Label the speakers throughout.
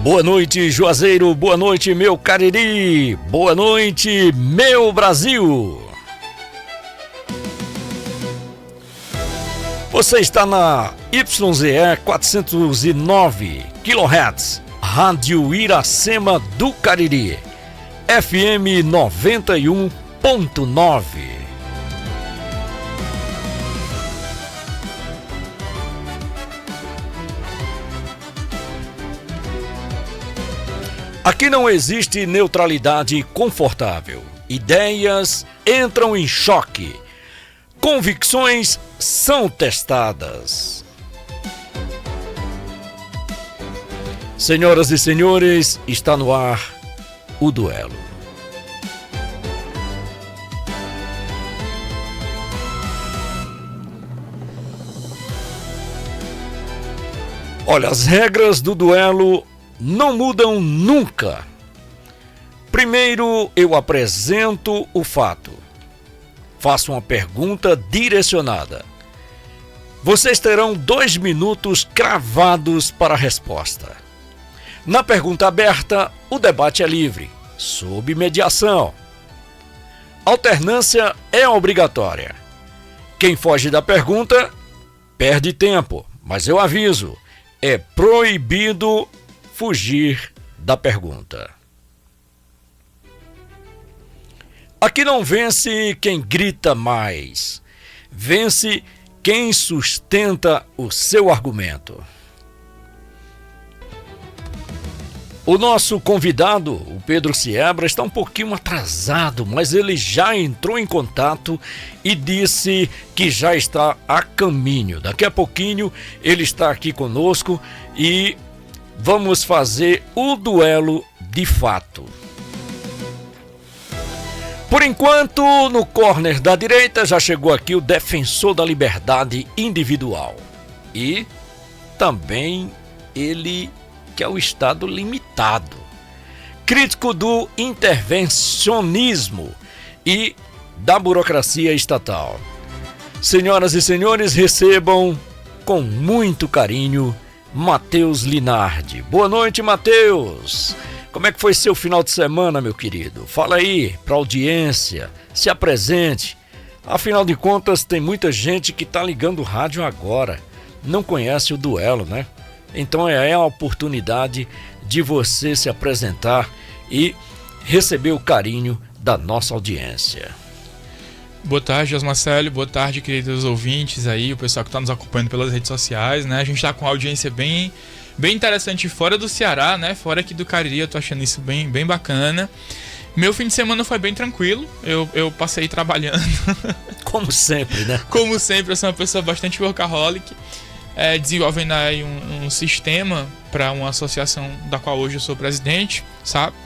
Speaker 1: Boa noite, Juazeiro. Boa noite, meu Cariri. Boa noite, meu Brasil. Você está na YZE 409 kHz, Rádio Iracema do Cariri, FM 91.9. Aqui não existe neutralidade confortável. Ideias entram em choque. Convicções são testadas. Senhoras e senhores, está no ar o duelo. Olha, as regras do duelo não mudam nunca. Primeiro eu apresento o fato. Faço uma pergunta direcionada. Vocês terão 2 minutos cravados para a resposta. Na pergunta aberta, o debate é livre, sob mediação. Alternância é obrigatória. Quem foge da pergunta, perde tempo, mas eu aviso, é proibido fugir da pergunta. Aqui não vence quem grita mais, vence quem sustenta o seu argumento. O nosso convidado, o Pedro Siebra, está um pouquinho atrasado, mas ele já entrou em contato e disse que já está a caminho. Daqui a pouquinho ele está aqui conosco e vamos fazer o duelo de fato. Por enquanto, no corner da direita já chegou aqui o defensor da liberdade individual. E também ele que é o Estado limitado. Crítico do intervencionismo e da burocracia estatal. Senhoras e senhores, recebam com muito carinho Matheus Linardi. Boa noite, Matheus. Como é que foi seu final de semana, meu querido? Fala aí para a audiência, se apresente. Afinal de contas, tem muita gente que está ligando o rádio agora, não conhece o duelo, né? Então é a oportunidade de você se apresentar e receber o carinho da nossa audiência.
Speaker 2: Boa tarde, Osmarcélio. Boa tarde, queridos ouvintes aí, o pessoal que está nos acompanhando pelas redes sociais, né? A gente está com uma audiência bem interessante fora do Ceará, né? Fora aqui do Cariri, eu tô achando isso bem bacana. Meu fim de semana foi bem tranquilo, eu passei trabalhando.
Speaker 1: Como sempre, né?
Speaker 2: Como sempre, eu sou uma pessoa bastante workaholic, desenvolvendo aí um sistema para uma associação da qual hoje eu sou presidente, sabe?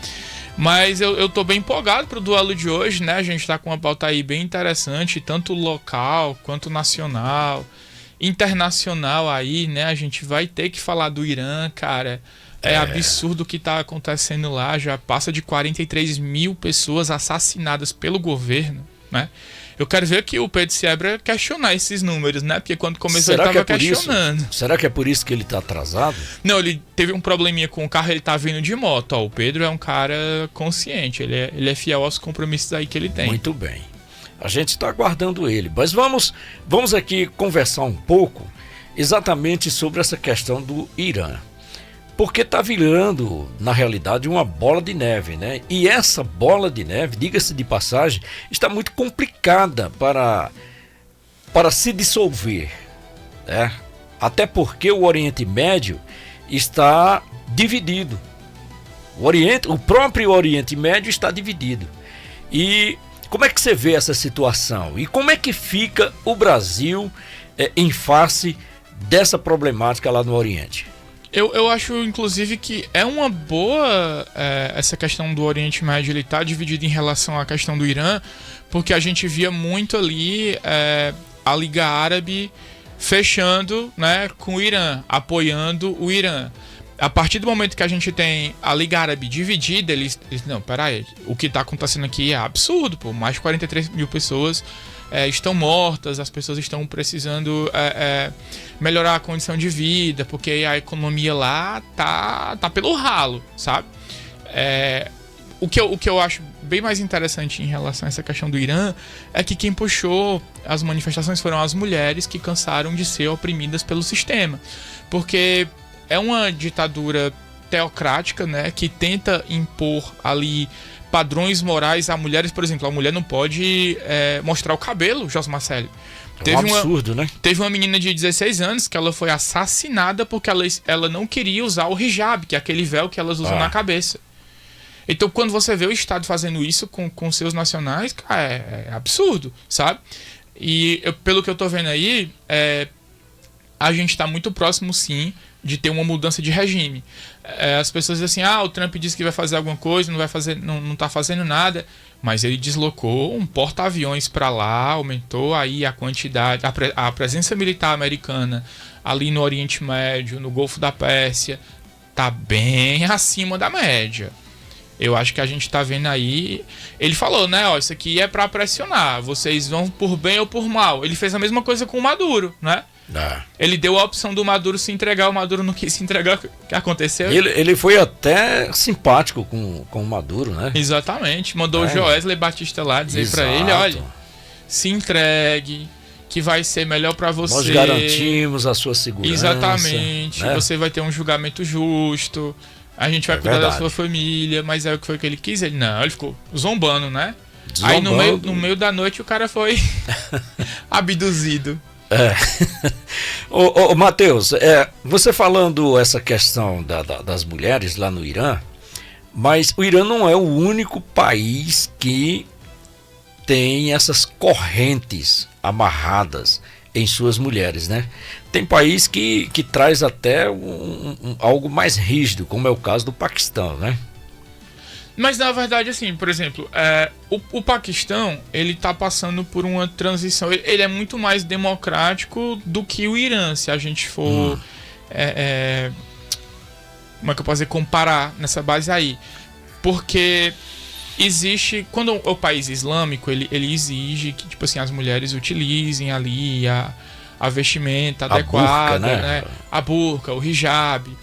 Speaker 2: Mas eu tô bem empolgado pro duelo de hoje, né? A gente tá com uma pauta aí bem interessante, tanto local quanto nacional, internacional aí, né? A gente vai ter que falar do Irã, cara. É absurdo o que tá acontecendo lá. Já passa de 43 mil pessoas assassinadas pelo governo, né? Eu quero ver que o Pedro Siebra questionar esses números, né? Porque quando começou ele tava questionando.
Speaker 1: Será que é por isso que ele tá atrasado?
Speaker 2: Não, ele teve um probleminha com o carro, ele tá vindo de moto. Ó, o Pedro é um cara consciente, ele é fiel aos compromissos aí que ele tem.
Speaker 1: Muito bem. A gente está aguardando ele. Mas vamos aqui conversar um pouco exatamente sobre essa questão do Irã. Porque está virando, na realidade, uma bola de neve, né? E essa bola de neve, diga-se de passagem, está muito complicada para se dissolver, né? Até porque o Oriente Médio está dividido. O próprio Oriente Médio está dividido. E como é que você vê essa situação? E como é que fica o Brasil em face dessa problemática lá no Oriente?
Speaker 2: Eu acho, inclusive, que é uma boa essa questão do Oriente Médio, ele tá dividido em relação à questão do Irã, porque a gente via muito ali a Liga Árabe fechando, né, com o Irã, apoiando o Irã. A partir do momento que a gente tem a Liga Árabe dividida, eles não, peraí, o que tá acontecendo aqui é absurdo, pô, mais de 43 mil pessoas estão mortas, as pessoas estão precisando melhorar a condição de vida, porque a economia lá tá pelo ralo, sabe? O que eu acho bem mais interessante em relação a essa questão do Irã é que quem puxou as manifestações foram as mulheres que cansaram de ser oprimidas pelo sistema. Porque é uma ditadura teocrática, né, que tenta impor ali padrões morais a mulheres. Por exemplo, a mulher não pode mostrar o cabelo, Josmarcelo.
Speaker 1: É um absurdo, né?
Speaker 2: Teve uma menina de 16 anos que ela foi assassinada porque ela não queria usar o hijab, que é aquele véu que elas usam na cabeça. Então, quando você vê o Estado fazendo isso com seus nacionais, cara, é absurdo, sabe? E pelo que eu tô vendo aí, a gente tá muito próximo, sim, de ter uma mudança de regime. As pessoas dizem assim, o Trump disse que vai fazer alguma coisa, não tá fazendo nada, mas ele deslocou um porta-aviões para lá, aumentou aí a quantidade, a presença militar americana ali no Oriente Médio, no Golfo da Pérsia, tá bem acima da média. Eu acho que a gente tá vendo aí... Ele falou, né? Isso aqui é para pressionar. Vocês vão por bem ou por mal. Ele fez a mesma coisa com o Maduro, né? Ele deu a opção do Maduro se entregar. O Maduro não quis se entregar. O que aconteceu?
Speaker 1: Ele foi até simpático com o Maduro, né?
Speaker 2: Exatamente. Mandou o Joesley Batista lá dizer para ele, olha, se entregue, que vai ser melhor para você.
Speaker 1: Nós garantimos a sua segurança.
Speaker 2: Exatamente. Né? Você vai ter um julgamento justo. A gente vai cuidar da sua família, mas é o que foi que ele quis? Ele não, ele ficou zombando, né? Aí no meio da noite o cara foi abduzido.
Speaker 1: Ô Matheus, você falando essa questão das mulheres lá no Irã, mas o Irã não é o único país que tem essas correntes amarradas em suas mulheres, né? Tem país que traz até algo mais rígido, como é o caso do Paquistão, né?
Speaker 2: Mas na verdade, assim, por exemplo, o Paquistão, ele tá passando por uma transição, ele é muito mais democrático do que o Irã, se a gente for como é que eu posso dizer, comparar nessa base aí. Porque existe, quando o país islâmico, ele exige que, tipo assim, as mulheres utilizem ali a vestimenta adequada,
Speaker 1: burca, né?
Speaker 2: A burca, o hijab.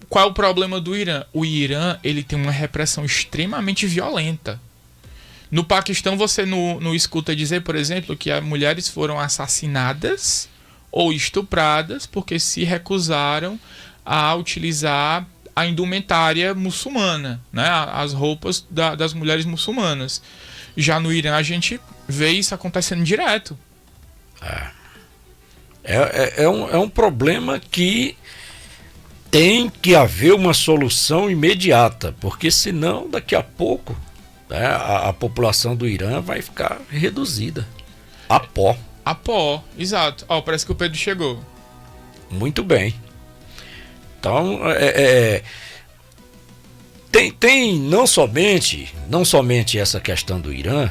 Speaker 2: Qual é o problema do Irã? O Irã, ele tem uma repressão extremamente violenta. No Paquistão, você não escuta dizer, por exemplo, que as mulheres foram assassinadas ou estupradas porque se recusaram a utilizar a indumentária muçulmana, né? As roupas das mulheres muçulmanas. Já no Irã, a gente vê isso acontecendo direto.
Speaker 1: É um problema que tem que haver uma solução imediata, porque senão daqui a pouco, né, a população do Irã vai ficar reduzida a pó.
Speaker 2: A pó, exato. Parece que o Pedro chegou.
Speaker 1: Muito bem. Então, tem não somente essa questão do Irã,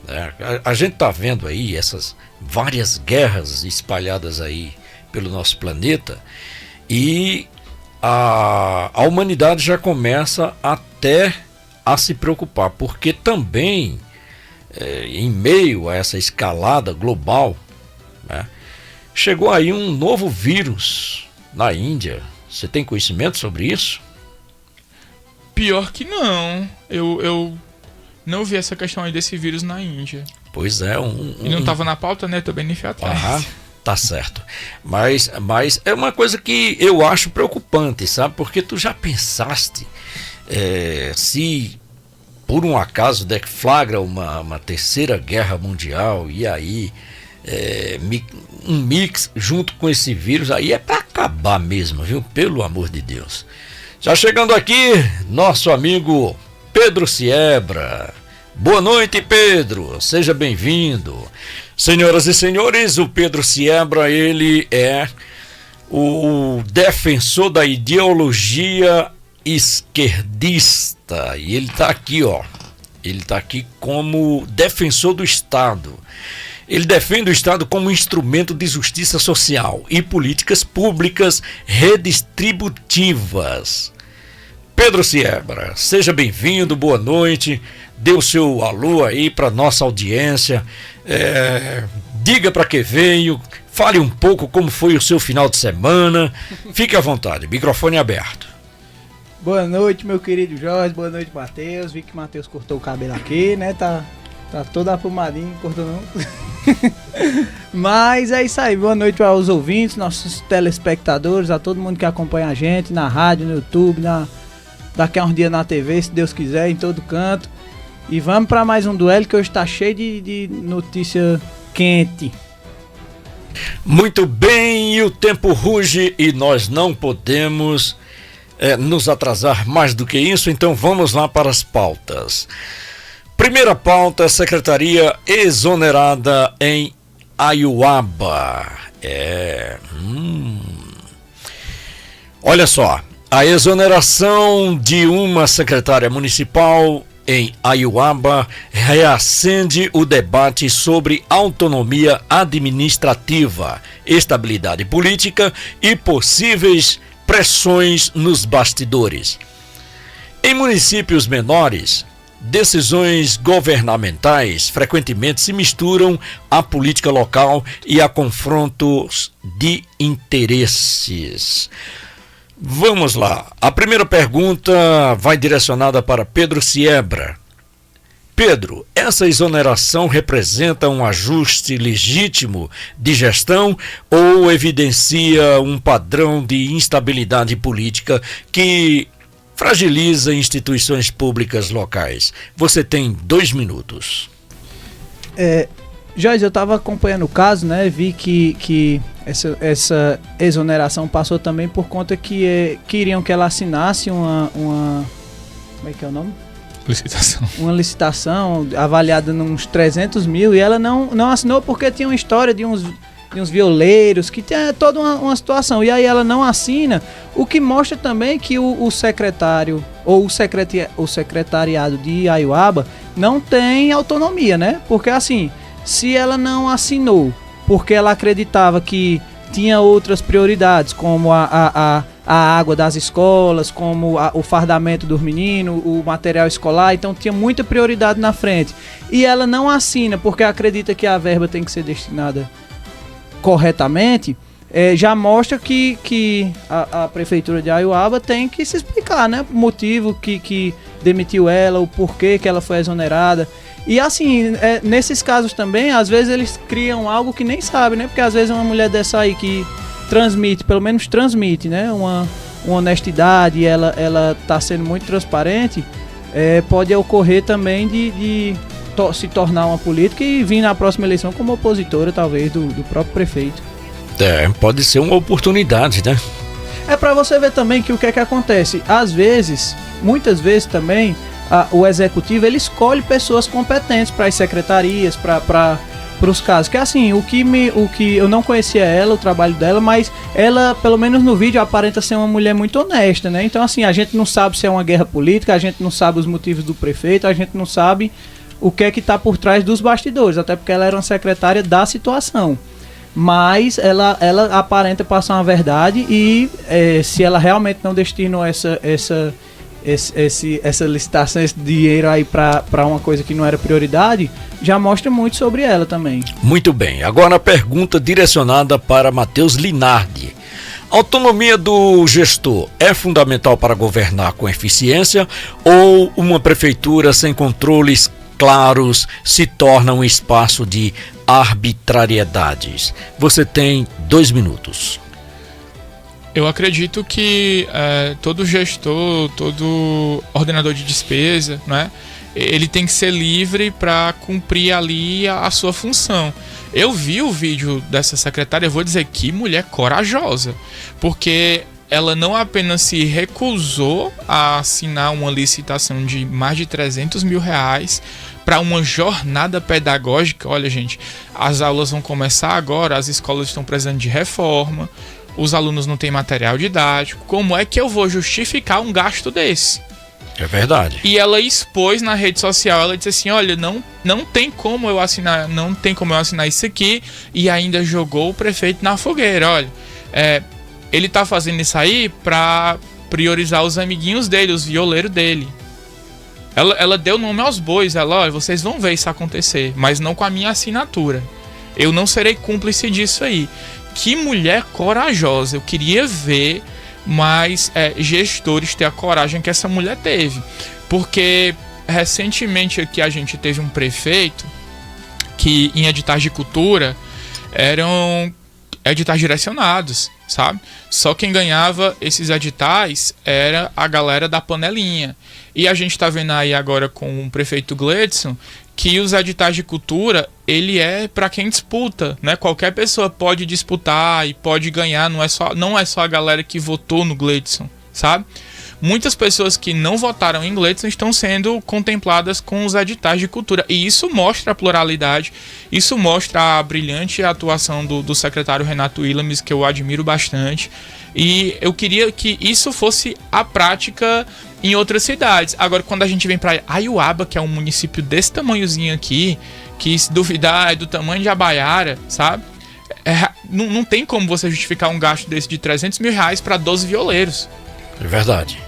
Speaker 1: né? A gente está vendo aí essas várias guerras espalhadas aí pelo nosso planeta, e a humanidade já começa até a se preocupar, porque também em meio a essa escalada global, né, chegou aí um novo vírus na Índia. Você tem conhecimento sobre isso?
Speaker 2: Pior que não. Eu não vi essa questão aí desse vírus na Índia.
Speaker 1: Pois é.
Speaker 2: E não estava na pauta, né? Tô bem nem fui atrás.
Speaker 1: Tá certo. Mas é uma coisa que eu acho preocupante, sabe? Porque tu já pensaste se por um acaso deflagra uma terceira guerra mundial e aí um mix junto com esse vírus, aí é para acabar mesmo, viu? Pelo amor de Deus. Já chegando aqui, nosso amigo Pedro Siebra. Boa noite, Pedro. Seja bem-vindo. Senhoras e senhores, o Pedro Siebra, ele é o defensor da ideologia esquerdista. E ele está aqui, ele está aqui como defensor do Estado. Ele defende o Estado como instrumento de justiça social e políticas públicas redistributivas. Pedro Siebra, seja bem-vindo, boa noite. dê o seu alô aí para nossa audiência, diga para que veio, fale um pouco como foi o seu final de semana, fique à vontade, microfone aberto.
Speaker 3: Boa noite, meu querido Jorge, boa noite, Matheus. Vi que o Matheus cortou o cabelo aqui, né? Tá todo arrumadinho, cortou não. Mas é isso aí, boa noite aos ouvintes, nossos telespectadores, a todo mundo que acompanha a gente na rádio, no YouTube, daqui a uns dias na TV, se Deus quiser, em todo canto. E vamos para mais um duelo que hoje tá cheio de notícia quente.
Speaker 1: Muito bem, e o tempo ruge e nós não podemos nos atrasar mais do que isso, então vamos lá para as pautas. Primeira pauta, secretaria exonerada em Aiuaba. Olha só, a exoneração de uma secretária municipal em Aiuaba reacende o debate sobre autonomia administrativa, estabilidade política e possíveis pressões nos bastidores. Em municípios menores, decisões governamentais frequentemente se misturam à política local e a confrontos de interesses. Vamos lá. A primeira pergunta vai direcionada para Pedro Siebra. Pedro, essa exoneração representa um ajuste legítimo de gestão ou evidencia um padrão de instabilidade política que fragiliza instituições públicas locais? Você tem 2 minutos.
Speaker 3: Jorge, eu estava acompanhando o caso, né? Vi que essa exoneração passou também por conta que queriam que ela assinasse uma como é que é o nome?
Speaker 2: Licitação.
Speaker 3: Uma licitação avaliada nos 300 mil e ela não assinou porque tinha uma história de uns violeiros, que tem toda uma situação. E aí ela não assina, o que mostra também que o secretário ou o secretariado de Aiuaba não tem autonomia, né? Porque assim, se ela não assinou porque ela acreditava que tinha outras prioridades, como a água das escolas, como o fardamento dos meninos, o material escolar, então tinha muita prioridade na frente. E ela não assina porque acredita que a verba tem que ser destinada corretamente, já mostra que a prefeitura de Aiuaba tem que se explicar, né? O motivo que demitiu ela, o porquê que ela foi exonerada. E assim, nesses casos também, às vezes eles criam algo que nem sabem, né? Porque às vezes uma mulher dessa aí que pelo menos transmite, né? Uma honestidade, e ela tá sendo muito transparente, pode ocorrer também de se tornar uma política e vir na próxima eleição como opositora, talvez, do próprio prefeito.
Speaker 1: Pode ser uma oportunidade, né?
Speaker 3: Para você ver também que o que é que acontece. Às vezes, muitas vezes também, o executivo ele escolhe pessoas competentes para as secretarias, para os casos. Que assim, o que eu não conhecia ela, o trabalho dela, mas ela, pelo menos no vídeo, aparenta ser uma mulher muito honesta, né? Então assim, a gente não sabe se é uma guerra política, a gente não sabe os motivos do prefeito, a gente não sabe o que é que está por trás dos bastidores, até porque ela era uma secretária da situação. Mas ela aparenta passar uma verdade e se ela realmente não destinou essa licitação, esse dinheiro aí para uma coisa que não era prioridade, já mostra muito sobre ela também.
Speaker 1: Muito bem, agora a pergunta direcionada para Matheus Linardi. A autonomia do gestor é fundamental para governar com eficiência ou uma prefeitura sem controles claros se torna um espaço de arbitrariedades? Você tem 2 minutos.
Speaker 2: Eu acredito que todo gestor, todo ordenador de despesa, né, ele tem que ser livre para cumprir ali a sua função. Eu vi o vídeo dessa secretária, eu vou dizer que mulher corajosa, porque ela não apenas se recusou a assinar uma licitação de mais de 300 mil reais para uma jornada pedagógica. Olha, gente, as aulas vão começar agora, as escolas estão precisando de reforma, os alunos não têm material didático. Como é que eu vou justificar um gasto desse?
Speaker 1: É verdade.
Speaker 2: E ela expôs na rede social, ela disse assim, olha, não tem como eu assinar, isso aqui, e ainda jogou o prefeito na fogueira. Olha, ele tá fazendo isso aí pra priorizar os amiguinhos dele, os violeiros dele. Ela deu nome aos bois. Ela, olha, vocês vão ver isso acontecer, mas não com a minha assinatura. Eu não serei cúmplice disso aí. Que mulher corajosa. Eu queria ver mais gestores ter a coragem que essa mulher teve. Porque recentemente aqui a gente teve um prefeito que em editais de cultura eram editais direcionados, sabe? Só quem ganhava esses editais era a galera da panelinha. E a gente tá vendo aí agora com o prefeito Gleidson que os editais de cultura, ele é para quem disputa, né? Qualquer pessoa pode disputar e pode ganhar, não é só a galera que votou no Gleidson, sabe? Muitas pessoas que não votaram em Gleidson estão sendo contempladas com os editais de cultura. E isso mostra a pluralidade, isso mostra a brilhante atuação do secretário Renato Willames, que eu admiro bastante. E eu queria que isso fosse a prática em outras cidades. Agora, quando a gente vem para Aiuaba, que é um município desse tamanhozinho aqui, que se duvidar é do tamanho de Abaiara, sabe? Não tem como você justificar um gasto desse de R$300 mil para 12 violeiros.
Speaker 1: É verdade.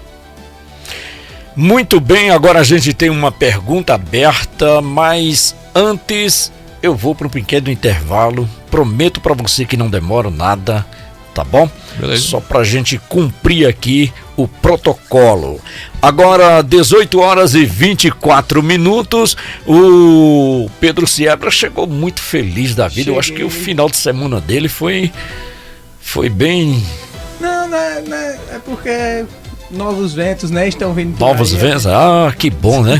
Speaker 1: Muito bem, agora a gente tem uma pergunta aberta, mas antes eu vou para um pequeno intervalo. Prometo para você que não demora nada, tá bom?
Speaker 2: Beleza.
Speaker 1: Só pra gente cumprir aqui o protocolo. Agora, 18 horas e 24 minutos, o Pedro Siebra chegou muito feliz da vida. Eu acho que o final de semana dele foi bem...
Speaker 3: Não, é porque novos ventos, né, estão vindo.
Speaker 1: Novos
Speaker 3: aí,
Speaker 1: ventos? Ah, que bom, né?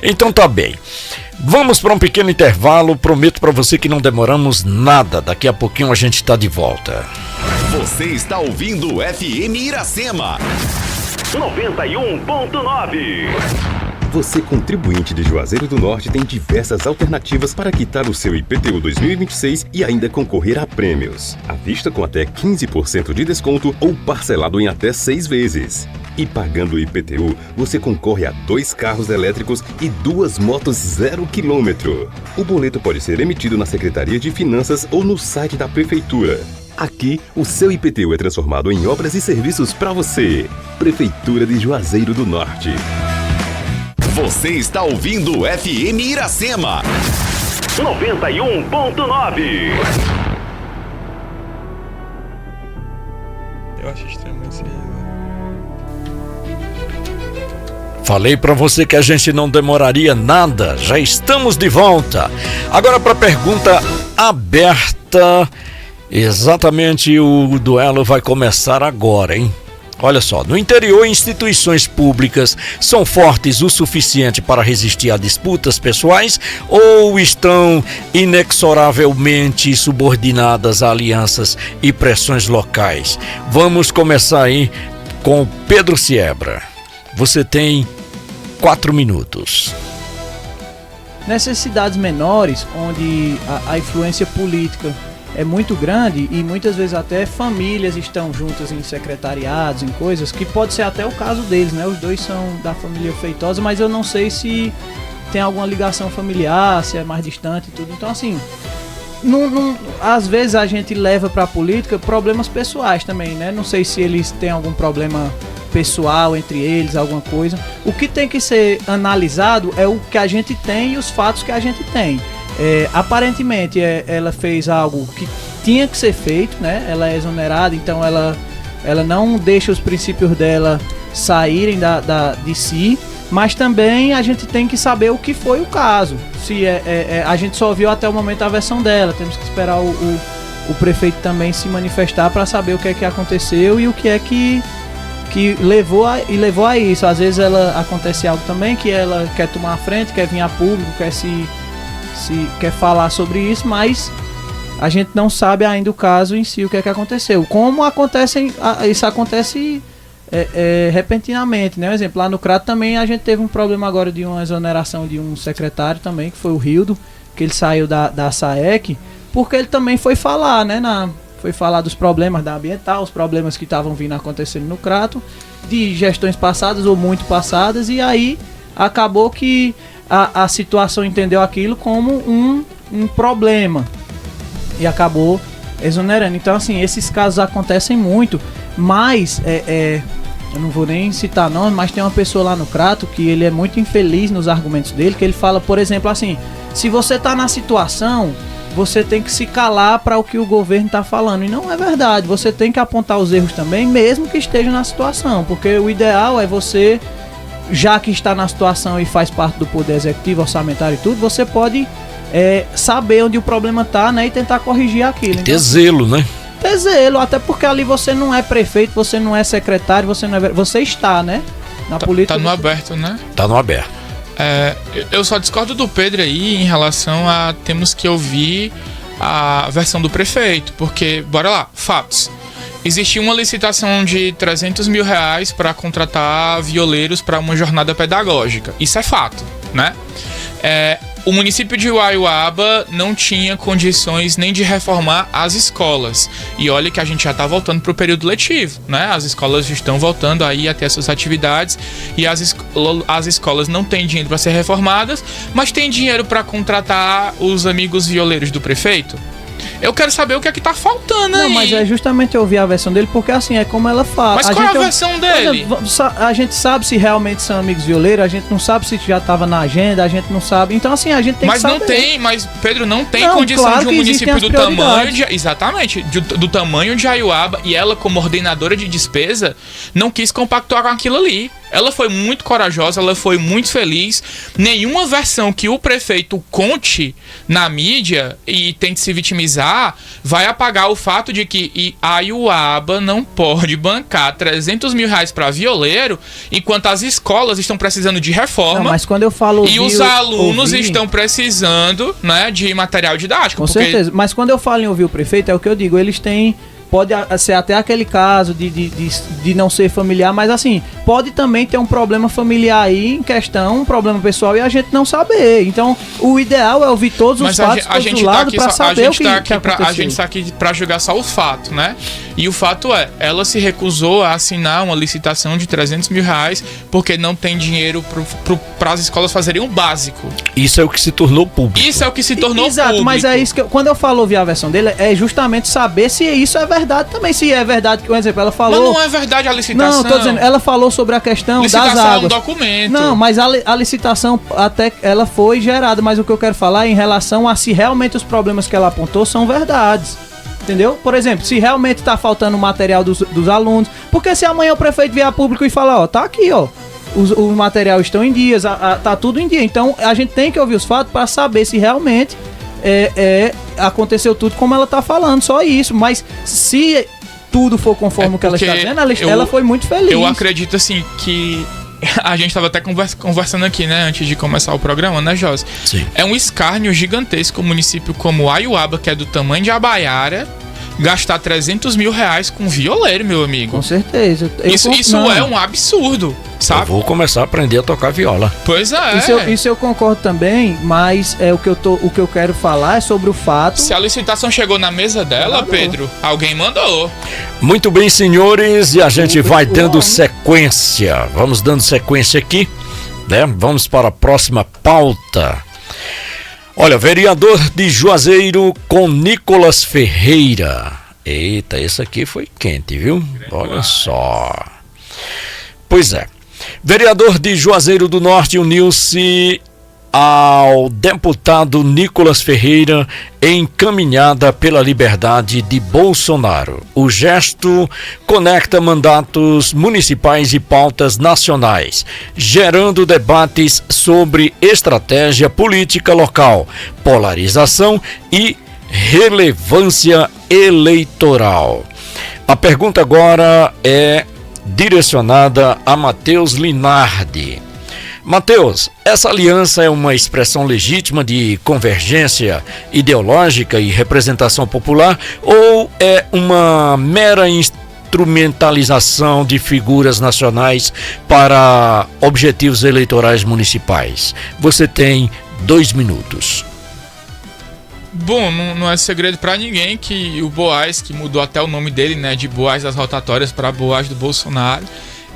Speaker 1: Então tá bem. Vamos para um pequeno intervalo. Prometo para você que não demoramos nada. Daqui a pouquinho a gente tá de volta.
Speaker 4: Você está ouvindo FM Iracema 91.9. Você, contribuinte de Juazeiro do Norte, tem diversas alternativas para quitar o seu IPTU 2026 e ainda concorrer a prêmios. À vista com até 15% de desconto ou parcelado em até 6 vezes. E pagando o IPTU, você concorre a 2 carros elétricos e 2 motos 0 km. O boleto pode ser emitido na Secretaria de Finanças ou no site da Prefeitura. Aqui, o seu IPTU é transformado em obras e serviços para você. Prefeitura de Juazeiro do Norte. Você está ouvindo FM Iracema 91.9.
Speaker 2: Eu acho estranho isso aí.
Speaker 1: Falei pra você que a gente não demoraria nada. Já estamos de volta. Agora pra pergunta aberta. Exatamente, o duelo vai começar agora, hein? Olha só, no interior, instituições públicas são fortes o suficiente para resistir a disputas pessoais ou estão inexoravelmente subordinadas a alianças e pressões locais? Vamos começar aí com Pedro Siebra. Você tem 4 minutos.
Speaker 3: Nessas cidades menores, onde a influência política é muito grande e muitas vezes até famílias estão juntas em secretariados, em coisas, que pode ser até o caso deles, né? Os dois são da família Feitosa, mas eu não sei se tem alguma ligação familiar, se é mais distante e tudo. Então, assim, às vezes a gente leva pra política problemas pessoais também, né? Não sei se eles têm algum problema pessoal entre eles, alguma coisa. O que tem que ser analisado é o que a gente tem e os fatos que a gente tem. Aparentemente ela fez algo que tinha que ser feito, né? Ela é exonerada, então ela não deixa os princípios dela saírem de si, mas também a gente tem que saber o que foi o caso. Se a gente só viu até o momento a versão dela, temos que esperar o prefeito também se manifestar para saber o que é que aconteceu e o que é que levou a isso. Às vezes acontece algo também que ela quer tomar a frente, quer vir a público, quer falar sobre isso, mas a gente não sabe ainda o caso em si, o que é que aconteceu. Como isso acontece repentinamente, né? Por exemplo, lá no Crato também a gente teve um problema agora de uma exoneração de um secretário também, que foi o Rildo, que ele saiu da SAEC, porque ele também foi falar, né? Foi falar dos problemas da ambiental, os problemas que estavam vindo acontecendo no Crato, de gestões passadas ou muito passadas, e aí acabou que a situação entendeu aquilo como um problema e acabou exonerando. Então, assim, esses casos acontecem muito, mas eu não vou nem citar nomes, mas tem uma pessoa lá no Crato que ele é muito infeliz nos argumentos dele, que ele fala, por exemplo, assim, se você tá na situação, você tem que se calar para o que o governo tá falando, e não é verdade, você tem que apontar os erros também, mesmo que esteja na situação, porque o ideal é você, já que está na situação e faz parte do poder executivo, orçamentário e tudo, você pode saber onde o problema tá, né, e tentar corrigir aquilo.
Speaker 1: Ter zelo, né?
Speaker 3: Ter zelo, até porque ali você não é prefeito, você não é secretário, você está, né? Na política.
Speaker 2: Tá no aberto, né?
Speaker 1: Tá no aberto.
Speaker 2: Eu só discordo do Pedro aí em relação a temos que ouvir a versão do prefeito, porque, bora lá, fatos. Existiu uma licitação de 300 mil reais para contratar violeiros para uma jornada pedagógica. Isso é fato, né? O município de Uaiuaba não tinha condições nem de reformar as escolas. E olha que a gente já está voltando para o período letivo, né? As escolas estão voltando aí a ter essas atividades e as escolas não têm dinheiro para ser reformadas, mas tem dinheiro para contratar os amigos violeiros do prefeito. Eu quero saber o que é que tá faltando aí.
Speaker 3: Não, mas é justamente eu ouvir a versão dele, porque assim, é como ela fala.
Speaker 2: Mas qual é a versão dele?
Speaker 3: A gente sabe se realmente são amigos violeiros, a gente não sabe se já tava na agenda, a gente não sabe. Então assim, a gente tem que saber.
Speaker 2: Mas Pedro, não tem condição
Speaker 3: claro
Speaker 2: de um
Speaker 3: que
Speaker 2: município do tamanho de... Exatamente, do tamanho de Uaiuaba, e ela como ordenadora de despesa, não quis compactuar com aquilo ali. Ela foi muito corajosa, ela foi muito feliz. Nenhuma versão que o prefeito conte na mídia e tente se vitimizar vai apagar o fato de que a Uaiuaba não pode bancar 300 mil reais para violeiro, enquanto as escolas estão precisando de reforma.
Speaker 3: Não, mas quando eu falo
Speaker 2: os alunos estão precisando, né, de material didático.
Speaker 3: Com certeza, mas quando eu falo em ouvir o prefeito, é o que eu digo, eles têm... Pode ser até aquele caso de não ser familiar, mas assim, pode também ter um problema familiar aí em questão, um problema pessoal, e a gente não saber. Então, o ideal é ouvir todos os fatos, todos os lados, pra saber o que aconteceu.
Speaker 2: A gente está aqui para julgar só o fato, né? E o fato é, ela se recusou a assinar uma licitação de 300 mil reais porque não tem dinheiro para as escolas fazerem um básico.
Speaker 1: Isso é o que se tornou público.
Speaker 2: Isso é o que se tornou
Speaker 3: Exato,
Speaker 2: público.
Speaker 3: Mas é isso que quando eu falo ouvir a versão dele, é justamente saber se isso é verdade também. Se é verdade, por exemplo, ela falou...
Speaker 2: Mas não é verdade a licitação.
Speaker 3: Não, tô dizendo, ela falou sobre a questão das águas.
Speaker 2: Licitação é um documento.
Speaker 3: Não, mas a licitação até ela foi gerada, mas o que eu quero falar é em relação a se realmente os problemas que ela apontou são verdades. Entendeu? Por exemplo, se realmente tá faltando o material dos alunos, porque se amanhã o prefeito vier a público e falar, ó, tá aqui, ó, os materiais estão em dias, tá tudo em dia. Então a gente tem que ouvir os fatos para saber se realmente aconteceu tudo como ela tá falando, só isso. Mas se tudo for conforme o que ela está dizendo, ela foi muito feliz.
Speaker 2: Eu acredito assim que a gente estava até conversando aqui, né, antes de começar o programa, né, Josi?
Speaker 1: Sim.
Speaker 2: É um escárnio gigantesco um município como Uaiuaba, que é do tamanho de Abaiara, gastar 300 mil reais com violeiro, meu amigo.
Speaker 3: Com certeza.
Speaker 2: Isso é um absurdo, sabe?
Speaker 1: Eu vou começar a aprender a tocar viola.
Speaker 2: Pois é.
Speaker 3: Isso eu concordo também, mas o que eu quero falar é sobre o fato...
Speaker 2: Se a licitação chegou na mesa dela, Pedro, alguém mandou.
Speaker 1: Muito bem, senhores, e a gente vai dando sequência. Vamos dando sequência aqui, né? Vamos para a próxima pauta. Olha, vereador de Juazeiro com Nicolas Ferreira. Eita, esse aqui foi quente, viu? Olha só. Pois é. Vereador de Juazeiro do Norte uniu-se ao deputado Nicolas Ferreira em caminhada pela liberdade de Bolsonaro. O gesto conecta mandatos municipais e pautas nacionais, gerando debates sobre estratégia política local, polarização e relevância eleitoral. A pergunta agora é direcionada a Matheus Linardi. Matheus, essa aliança é uma expressão legítima de convergência ideológica e representação popular ou é uma mera instrumentalização de figuras nacionais para objetivos eleitorais municipais? Você tem 2 minutos.
Speaker 2: Bom, não é segredo para ninguém que o Boaz, que mudou até o nome dele, né, de Boaz das rotatórias para Boaz do Bolsonaro,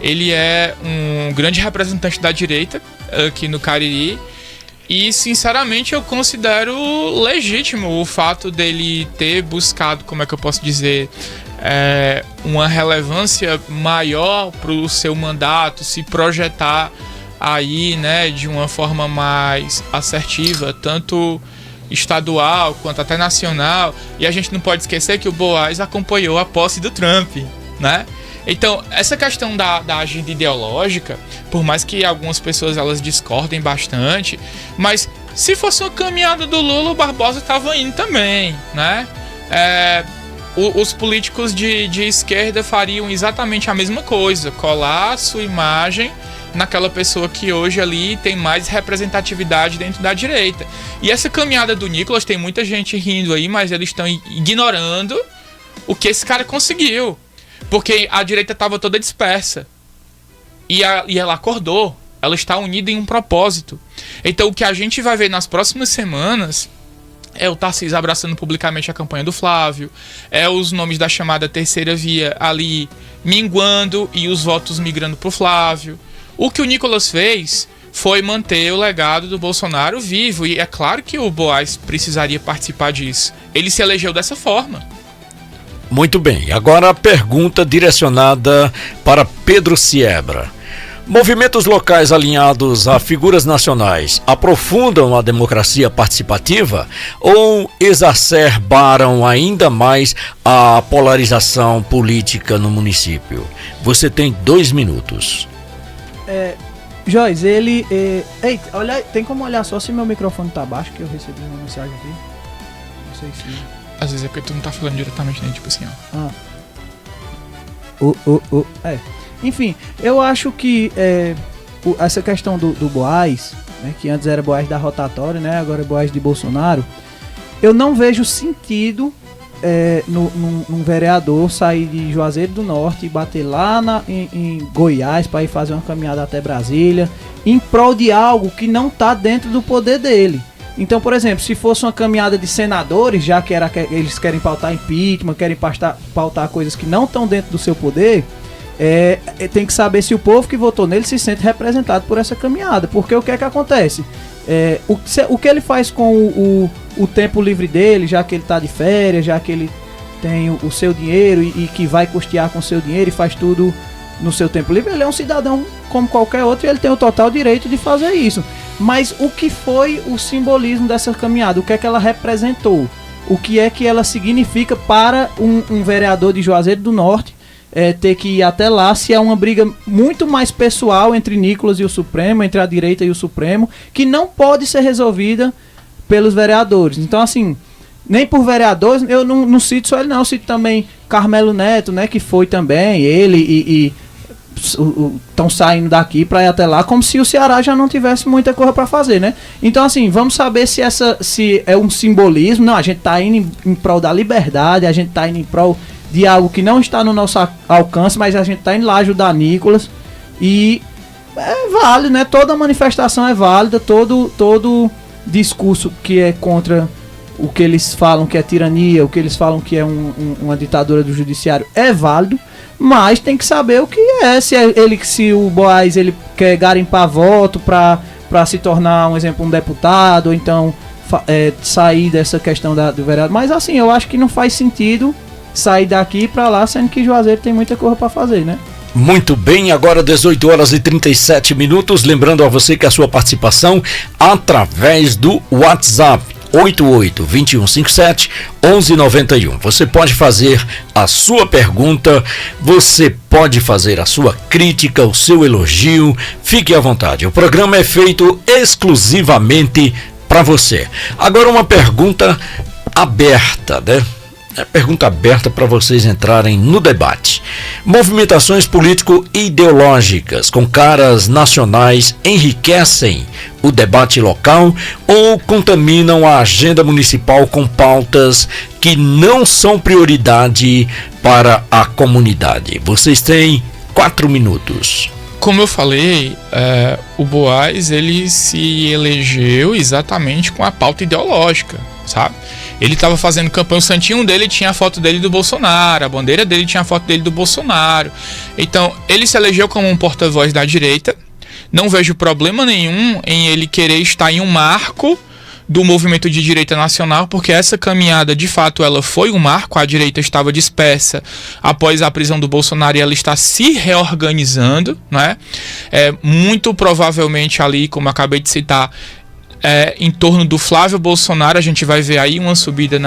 Speaker 2: ele é um grande representante da direita aqui no Cariri e, sinceramente, eu considero legítimo o fato dele ter buscado, como é que eu posso dizer, uma relevância maior para o seu mandato, se projetar aí, né, de uma forma mais assertiva, tanto estadual quanto até nacional. E a gente não pode esquecer que o Boaz acompanhou a posse do Trump, né? Então, essa questão da agenda ideológica, por mais que algumas pessoas elas discordem bastante, mas se fosse uma caminhada do Lula, o Barbosa estava indo também, né? Os políticos de esquerda fariam exatamente a mesma coisa, colar a sua imagem naquela pessoa que hoje ali tem mais representatividade dentro da direita. E essa caminhada do Nicolas, tem muita gente rindo aí, mas eles estão ignorando o que esse cara conseguiu. Porque a direita estava toda dispersa. E ela acordou. Ela está unida em um propósito. Então o que a gente vai ver nas próximas semanas é o Tarcísio abraçando publicamente a campanha do Flávio, é os nomes da chamada terceira via ali minguando e os votos migrando para o Flávio. O que o Nicolas fez foi manter o legado do Bolsonaro vivo, e é claro que o Boaz precisaria participar disso. Ele se elegeu dessa forma.
Speaker 1: Muito bem, agora a pergunta direcionada para Pedro Siebra. Movimentos locais alinhados a figuras nacionais aprofundam a democracia participativa ou exacerbaram ainda mais a polarização política no município? Você tem 2 minutos.
Speaker 3: Joyce, ele... Ei, olha, tem como olhar só se meu microfone tá baixo, que eu recebi uma mensagem aqui. Não sei se...
Speaker 2: Às vezes é porque tu não tá falando diretamente, né? Tipo assim, ó.
Speaker 3: Enfim, eu acho que essa questão do Boaz, né, que antes era Boaz da rotatória, né, agora é Boaz de Bolsonaro, eu não vejo sentido num vereador sair de Juazeiro do Norte e bater lá em Goiás para ir fazer uma caminhada até Brasília em prol de algo que não está dentro do poder dele. Então, por exemplo, se fosse uma caminhada de senadores, já que eles querem pautar impeachment, querem pautar coisas que não estão dentro do seu poder, tem que saber se o povo que votou nele se sente representado por essa caminhada. Porque o que é que acontece? O que ele faz com o tempo livre dele, já que ele está de férias, já que ele tem o seu dinheiro e que vai custear com o seu dinheiro e faz tudo no seu tempo livre, ele é um cidadão como qualquer outro e ele tem o total direito de fazer isso. Mas o que foi o simbolismo dessa caminhada? O que é que ela representou? O que é que ela significa para um vereador de Juazeiro do Norte ter que ir até lá, se é uma briga muito mais pessoal entre Nicolas e o Supremo, entre a direita e o Supremo, que não pode ser resolvida pelos vereadores. Então, assim, nem por vereadores, eu não cito só ele não, eu cito também Carmelo Neto, né, que foi também, ele e estão saindo daqui para ir até lá, como se o Ceará já não tivesse muita coisa para fazer, né? Então, assim, vamos saber se é um simbolismo. Não, a gente tá indo em prol da liberdade, a gente tá indo em prol de algo que não está no nosso alcance, mas a gente tá indo lá ajudar Nicolas. E é válido, né? Toda manifestação é válida, todo discurso que é contra o que eles falam que é tirania, o que eles falam que é uma ditadura do judiciário é válido. Mas tem que saber o que é. Se o Boaz ele quer garimpar voto para se tornar, um exemplo, um deputado, ou então sair dessa questão do vereador. Mas assim, eu acho que não faz sentido sair daqui para lá, sendo que Juazeiro tem muita coisa para fazer, né?
Speaker 1: Muito bem, agora 18 horas e 37 minutos. Lembrando a você que a sua participação através do WhatsApp 88-2157-1191. Você pode fazer a sua pergunta, você pode fazer a sua crítica, o seu elogio, fique à vontade. O programa é feito exclusivamente para você. Agora uma pergunta aberta, né? É pergunta aberta para vocês entrarem no debate. Movimentações político-ideológicas com caras nacionais enriquecem o debate local ou contaminam a agenda municipal com pautas que não são prioridade para a comunidade? Vocês têm 4 minutos.
Speaker 2: Como eu falei, o Boaz ele se elegeu exatamente com a pauta ideológica, sabe? Ele estava fazendo campanha, o santinho dele tinha a foto dele do Bolsonaro, a bandeira dele tinha a foto dele do Bolsonaro. Então, ele se elegeu como um porta-voz da direita. Não vejo problema nenhum em ele querer estar em um marco do movimento de direita nacional, porque essa caminhada, de fato, ela foi um marco. A direita estava dispersa após a prisão do Bolsonaro e ela está se reorganizando, né? Muito provavelmente ali, como eu acabei de citar, em torno do Flávio Bolsonaro, a gente vai ver aí uma subida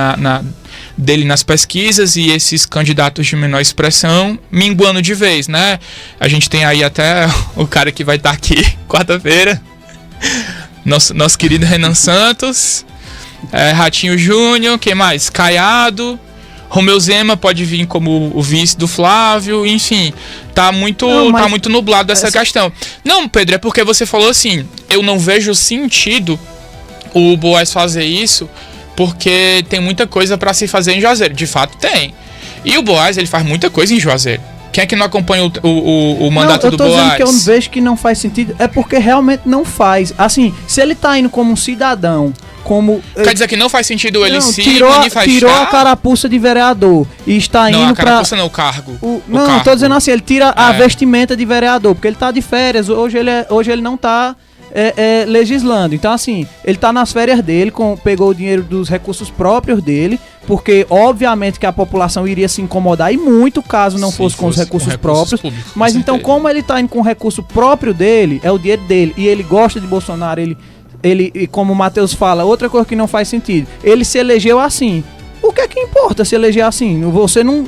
Speaker 2: dele nas pesquisas e esses candidatos de menor expressão minguando de vez, né? A gente tem aí até o cara que vai estar aqui quarta-feira, nosso querido Renan Santos, Ratinho Júnior, quem mais? Caiado, Romeu Zema pode vir como o vice do Flávio, enfim, tá muito nublado essa questão. Não, Pedro, é porque você falou assim, eu não vejo sentido o Boaz fazer isso, porque tem muita coisa para se fazer em Juazeiro. De fato tem. E o Boaz, ele faz muita coisa em Juazeiro. Quem é que não acompanha o mandato do Boaz?
Speaker 3: Eu tô dizendo que eu não vejo que não faz sentido, é porque realmente não faz. Assim, se ele tá indo como um cidadão,
Speaker 2: quer dizer que não faz sentido ele manifestar?
Speaker 3: Tirou a carapuça de vereador e está indo pra... Não, a
Speaker 2: carapuça não, o cargo.
Speaker 3: Cargo. Tô dizendo assim, ele tira a vestimenta de vereador, porque ele tá de férias, hoje ele não tá legislando. Então assim, ele tá nas férias dele, pegou o dinheiro dos recursos próprios dele, porque obviamente que a população iria se incomodar e muito caso não fosse com os recursos próprios.
Speaker 2: Públicos,
Speaker 3: mas então, como ele tá indo com o recurso próprio dele, é o dinheiro dele, e ele gosta de Bolsonaro, ele, como o Matheus fala, outra coisa que não faz sentido, ele se elegeu assim. O que é que importa se eleger assim? Você não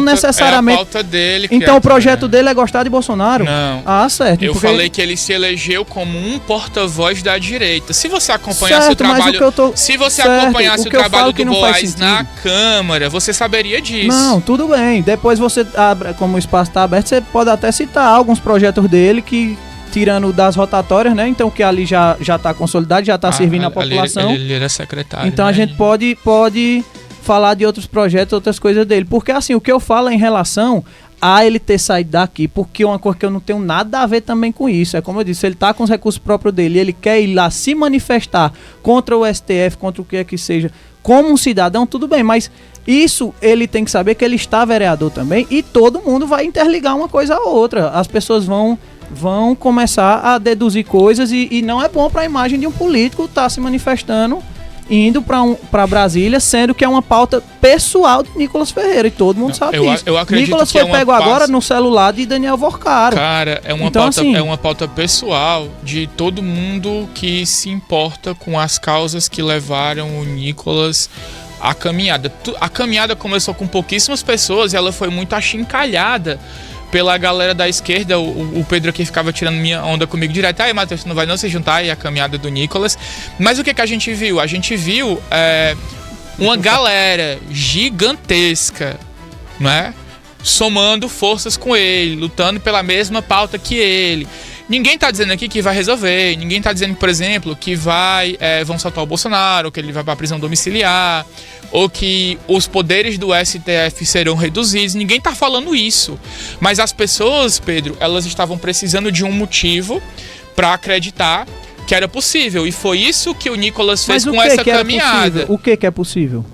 Speaker 3: necessariamente...
Speaker 2: É a pauta dele.
Speaker 3: Então o projeto dele é gostar de Bolsonaro?
Speaker 2: Não.
Speaker 3: Ah, certo.
Speaker 2: Eu falei que ele se elegeu como um porta-voz da direita. Se você acompanhasse o trabalho... Se você acompanhasse o trabalho do Boaz na Câmara, você saberia disso.
Speaker 3: Não, tudo bem. Depois você abre, como o espaço está aberto, você pode até citar alguns projetos dele que... tirando das rotatórias, né? Então que ali já tá consolidado, já tá servindo a população.
Speaker 2: Ele era secretário.
Speaker 3: Então, né? A gente pode falar de outros projetos, outras coisas dele. Porque assim, o que eu falo em relação a ele ter saído daqui, porque é uma coisa que eu não tenho nada a ver também com isso. É como eu disse, ele tá com os recursos próprios dele, ele quer ir lá se manifestar contra o STF, contra o que é que seja, como um cidadão, tudo bem, mas isso ele tem que saber que ele está vereador também e todo mundo vai interligar uma coisa a outra. As pessoas vão começar a deduzir coisas e não é bom para a imagem de um político estar se manifestando, indo para Brasília, sendo que é uma pauta pessoal de Nicolas Ferreira, e todo mundo sabe disso.
Speaker 2: Eu acredito
Speaker 3: Nicolas
Speaker 2: que
Speaker 3: foi pego agora no celular de Daniel Vorcaro.
Speaker 2: Cara, é uma pauta pessoal de todo mundo que se importa com as causas que levaram o Nicolas à caminhada. A caminhada começou com pouquíssimas pessoas e ela foi muito achincalhada pela galera da esquerda. O Pedro aqui ficava tirando minha onda comigo direto. Aí, Matheus, você não vai não se juntar aí a caminhada do Nicolas. Mas o que a gente viu? A gente viu uma galera gigantesca, né? Somando forças com ele, lutando pela mesma pauta que ele. Ninguém tá dizendo aqui que vai resolver. Ninguém tá dizendo, por exemplo, que vão soltar o Bolsonaro, ou que ele vai pra prisão domiciliar, ou que os poderes do STF serão reduzidos. Ninguém tá falando isso. Mas as pessoas, Pedro, elas estavam precisando de um motivo para acreditar que era possível. E foi isso que o Nicolas fez com essa caminhada.
Speaker 3: O que é possível?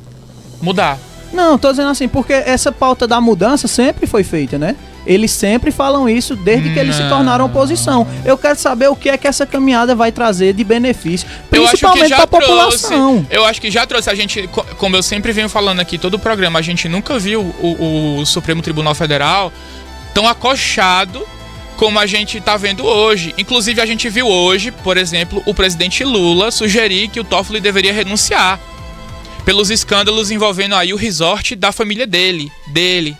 Speaker 2: Mudar.
Speaker 3: Não, tô dizendo assim, porque essa pauta da mudança sempre foi feita, né? Eles sempre falam isso desde que eles se tornaram oposição. Eu quero saber o que é que essa caminhada vai trazer de benefício, principalmente para a população.
Speaker 2: Eu acho que já trouxe. A gente, como eu sempre venho falando aqui, todo o programa, a gente nunca viu o Supremo Tribunal Federal tão acochado como a gente está vendo hoje. Inclusive, a gente viu hoje, por exemplo, o presidente Lula sugerir que o Toffoli deveria renunciar pelos escândalos envolvendo aí o resort da família dele,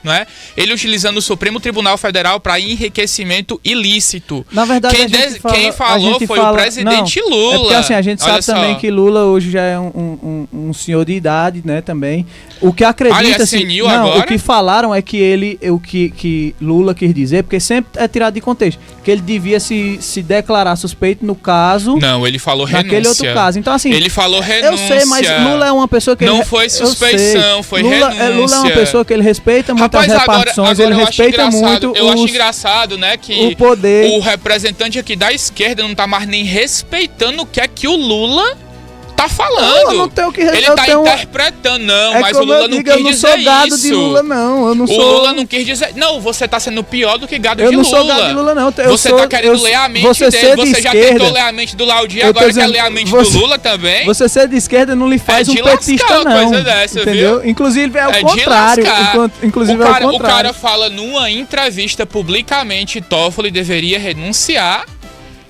Speaker 2: não é? Ele utilizando o Supremo Tribunal Federal para enriquecimento ilícito.
Speaker 3: Na verdade,
Speaker 2: quem falou foi o presidente Lula.
Speaker 3: É porque assim, a gente sabe também que Lula hoje já é um senhor de idade, né, também. O que acredita o que falaram é que que Lula quis dizer, porque sempre é tirado de contexto, que ele devia se declarar suspeito no caso.
Speaker 2: Não, ele falou renúncia.
Speaker 3: Naquele outro caso. Então assim,
Speaker 2: ele falou renúncia.
Speaker 3: Eu sei, mas Lula é uma pessoa que
Speaker 2: não foi suspeição, foi renúncia.
Speaker 3: Lula é uma pessoa que ele respeita muito as repartições, ele respeita muito
Speaker 2: eu acho engraçado, né, que
Speaker 3: o poder.
Speaker 2: O representante aqui da esquerda não tá mais nem respeitando o que é que o Lula tá falando.
Speaker 3: Não, eu não tenho que
Speaker 2: Ele tá interpretando, não, mas o Lula não quis dizer isso.
Speaker 3: Eu não sou gado de Lula, não. Eu não sou...
Speaker 2: O Lula não quis dizer... Não, você tá sendo pior do que gado de Lula.
Speaker 3: Eu não sou gado de Lula, não.
Speaker 2: Você tá querendo ler a mente dele. Você já tentou ler a mente do Laudi, agora quer ler a mente do Lula também?
Speaker 3: Você ser de esquerda não lhe faz um petista, não.
Speaker 2: Coisa dessa,
Speaker 3: entendeu?
Speaker 2: Viu?
Speaker 3: Inclusive é o contrário. Inclusive
Speaker 2: o cara fala numa entrevista publicamente, Toffoli deveria renunciar.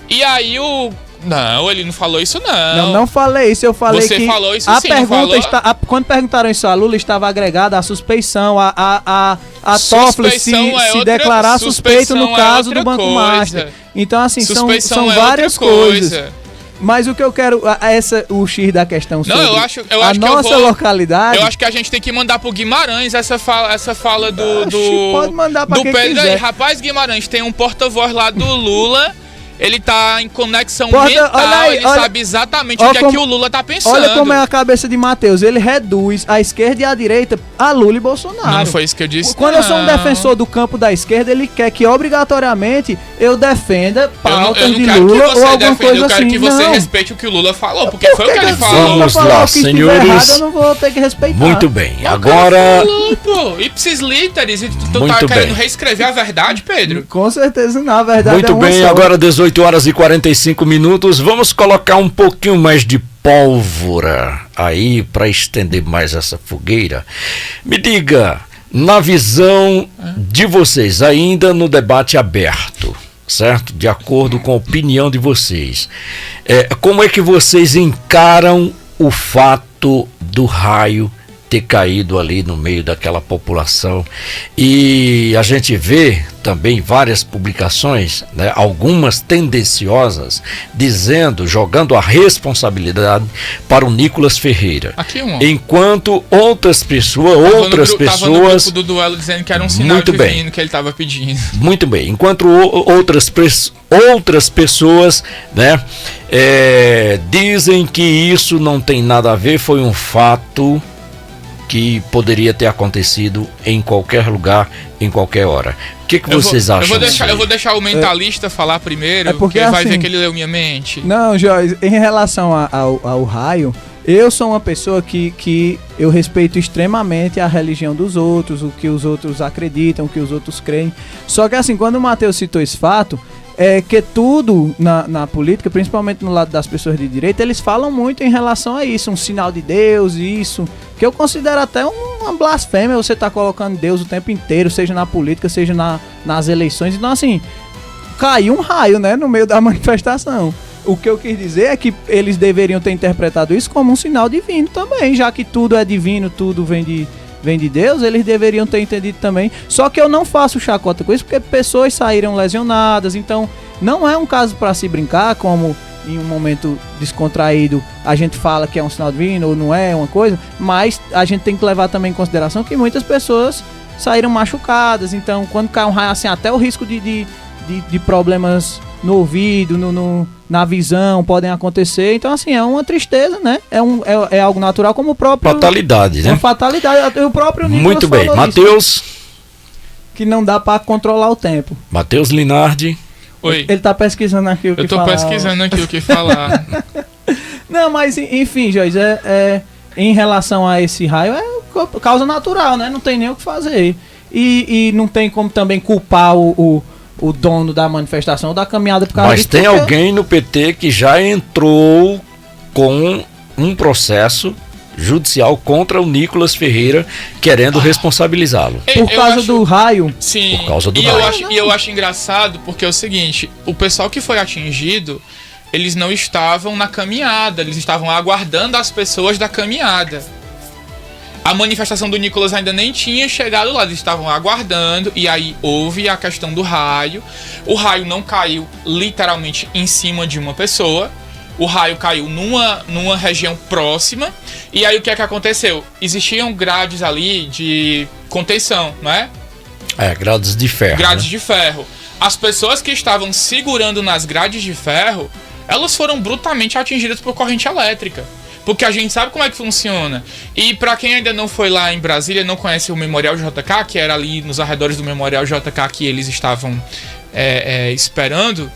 Speaker 2: E aí Não, ele não falou isso, não.
Speaker 3: Não falei isso, eu falei
Speaker 2: Você
Speaker 3: que...
Speaker 2: Você falou isso
Speaker 3: a
Speaker 2: sim,
Speaker 3: pergunta quando perguntaram isso a Lula, estava agregada a suspeição, a Toffoli se declarar suspeito no caso do Banco Master. Então, assim, são várias coisas. Mas o que eu quero, o X da questão sobre a nossa localidade...
Speaker 2: Eu acho que a gente tem que mandar pro Guimarães essa fala do
Speaker 3: pode mandar pra quem
Speaker 2: Pedro
Speaker 3: quiser.
Speaker 2: Aí. Rapaz, Guimarães, tem um porta-voz lá do Lula... Ele tá em conexão mental, ele sabe exatamente o que é que o Lula tá pensando.
Speaker 3: Olha como é a cabeça de Matheus. Ele reduz a esquerda e a direita a Lula e Bolsonaro.
Speaker 2: Não foi isso que eu disse.
Speaker 3: Quando eu sou um defensor do campo da esquerda, ele quer que obrigatoriamente eu defenda pautas de Lula ou alguma coisa assim.
Speaker 2: Eu quero que você respeite o que o Lula falou, porque foi o que ele falou.
Speaker 1: Vamos lá, senhores.
Speaker 3: Errado, eu não vou ter que respeitar.
Speaker 1: Muito bem, agora...
Speaker 2: Ipsis literis, tu tá querendo reescrever a verdade, Pedro?
Speaker 3: Com certeza não, a verdade
Speaker 1: muito
Speaker 3: é uma
Speaker 1: bem,
Speaker 3: só.
Speaker 1: agora 18 horas e 45 minutos, vamos colocar um pouquinho mais de pólvora aí para estender mais essa fogueira. Me diga, na visão de vocês, ainda no debate aberto, certo? De acordo com a opinião de vocês, como é que vocês encaram o fato do raio ter caído ali no meio daquela população? E a gente vê também várias publicações, né, algumas tendenciosas, jogando a responsabilidade para o Nicolas Ferreira. Enquanto outras pessoas...
Speaker 2: Tava no grupo do duelo dizendo que era um sinal divino que ele estava pedindo.
Speaker 1: Muito bem. Enquanto outras pessoas, né, dizem que isso não tem nada a ver, foi um fato que poderia ter acontecido em qualquer lugar, em qualquer hora. O que vocês acham?
Speaker 2: Eu vou deixar o mentalista falar primeiro, porque vai ver que ele leu minha mente.
Speaker 3: Não, Jorge, em relação ao raio, eu sou uma pessoa que eu respeito extremamente a religião dos outros, o que os outros acreditam, o que os outros creem. Só que assim, quando o Matheus citou esse fato, que tudo na política, principalmente no lado das pessoas de direita, eles falam muito em relação a isso, um sinal de Deus, isso, que eu considero até uma blasfêmia você tá colocando Deus o tempo inteiro, seja na política, seja nas eleições. Então assim, caiu um raio, né, no meio da manifestação. O que eu quis dizer é que eles deveriam ter interpretado isso como um sinal divino também, já que tudo é divino, tudo vem de Deus, eles deveriam ter entendido também. Só que eu não faço chacota com isso, porque pessoas saíram lesionadas, então não é um caso para se brincar, como em um momento descontraído a gente fala que é um sinal divino ou não é uma coisa, mas a gente tem que levar também em consideração que muitas pessoas saíram machucadas, então quando cai um raio assim, até o risco de problemas no ouvido, na visão podem acontecer. Então assim, é uma tristeza, né? É algo natural, como o próprio...
Speaker 1: Fatalidade, né?
Speaker 3: Uma fatalidade. O próprio Nicolas
Speaker 1: muito bem, Matheus.
Speaker 3: Que não dá para controlar o tempo.
Speaker 1: Matheus Linardi.
Speaker 2: Oi.
Speaker 3: Ele tá pesquisando aqui o que falar.
Speaker 2: Eu tô pesquisando aqui o que falar.
Speaker 3: Não, mas enfim, Joyce, em relação a esse raio, é causa natural, né? Não tem nem o que fazer. E não tem como também culpar o dono da manifestação ou da caminhada por causa
Speaker 1: disso. Mas tem alguém no PT que já entrou com um processo judicial contra o Nicolas Ferreira, querendo responsabilizá-lo.
Speaker 3: Por causa do raio?
Speaker 2: Sim.
Speaker 1: Por causa do raio.
Speaker 2: E eu acho engraçado porque é o seguinte, o pessoal que foi atingido, eles não estavam na caminhada, eles estavam aguardando as pessoas da caminhada. A manifestação do Nicolas ainda nem tinha chegado lá, eles estavam aguardando, e aí houve a questão do raio. O raio não caiu literalmente em cima de uma pessoa, o raio caiu numa região próxima, e aí o que é que aconteceu? Existiam grades ali de contenção, não é?
Speaker 1: Grades de ferro.
Speaker 2: Grades de ferro. As pessoas que estavam segurando nas grades de ferro, elas foram brutalmente atingidas por corrente elétrica. Porque a gente sabe como é que funciona. E para quem ainda não foi lá em Brasília, não conhece o Memorial JK, que era ali nos arredores do Memorial JK que eles estavam esperando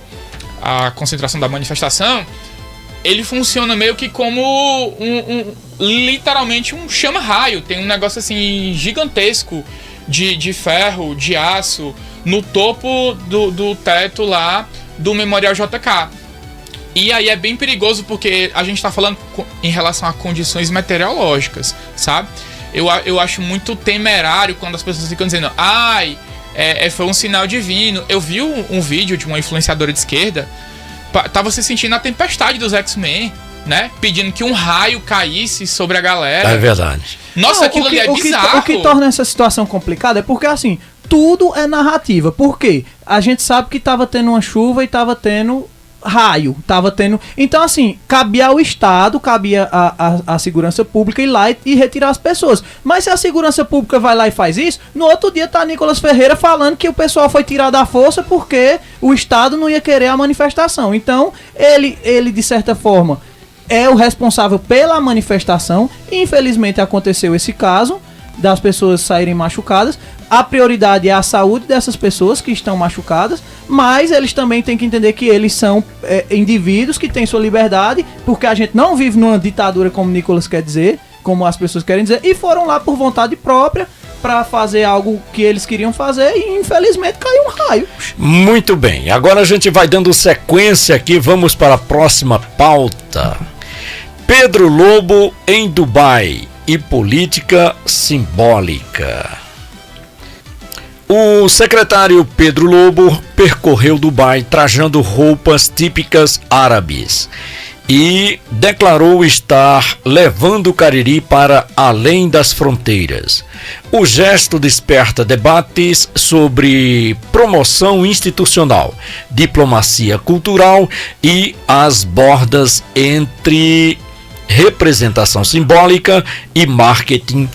Speaker 2: a concentração da manifestação, ele funciona meio que como literalmente um chama-raio. Tem um negócio assim gigantesco de ferro, de aço, no topo do teto lá do Memorial JK. E aí é bem perigoso porque a gente tá falando em relação a condições meteorológicas, sabe? Eu acho muito temerário quando as pessoas ficam dizendo foi um sinal divino. Eu vi um vídeo de uma influenciadora de esquerda, tava se sentindo a tempestade dos X-Men, né? Pedindo que um raio caísse sobre a galera.
Speaker 1: É verdade.
Speaker 2: Nossa, aquilo ali é bizarro.
Speaker 3: O que torna essa situação complicada é porque, assim, tudo é narrativa. Por quê? A gente sabe que tava tendo uma chuva e tava tendo raio, tava tendo... Então, assim, cabia ao Estado, cabia a segurança pública ir lá e retirar as pessoas. Mas se a segurança pública vai lá e faz isso, no outro dia tá Nicolas Ferreira falando que o pessoal foi tirado à força porque o Estado não ia querer a manifestação. Então, ele de certa forma, é o responsável pela manifestação. Infelizmente, aconteceu esse caso das pessoas saírem machucadas. A prioridade é a saúde dessas pessoas que estão machucadas, mas eles também têm que entender que eles são indivíduos que têm sua liberdade, porque a gente não vive numa ditadura, como Nicolas quer dizer, como as pessoas querem dizer, e foram lá por vontade própria para fazer algo que eles queriam fazer e infelizmente caiu um raio.
Speaker 1: Muito bem, agora a gente vai dando sequência aqui, vamos para a próxima pauta. Pedro Lobo em Dubai e política simbólica. O secretário Pedro Lobo percorreu Dubai trajando roupas típicas árabes e declarou estar levando o Cariri para além das fronteiras. O gesto desperta debates sobre promoção institucional, diplomacia cultural e as bordas entre representação simbólica e marketing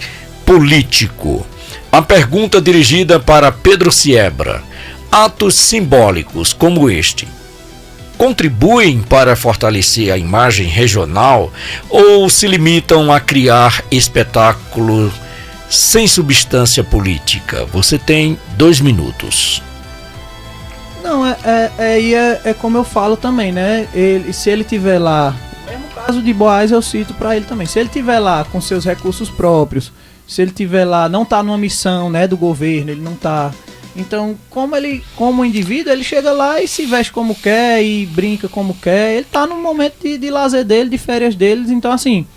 Speaker 1: político. A pergunta dirigida para Pedro Siebra: atos simbólicos como este contribuem para fortalecer a imagem regional ou se limitam a criar espetáculo sem substância política? Você tem 2 minutos.
Speaker 3: Não, é como eu falo também, né? Se ele tiver lá, no caso de Boaz eu cito para ele também, se ele tiver lá com seus recursos próprios, se ele tiver lá, não tá numa missão, né, do governo, ele não tá... Então, como indivíduo, ele chega lá e se veste como quer e brinca como quer. Ele tá no momento de lazer dele, de férias deles. Então, assim,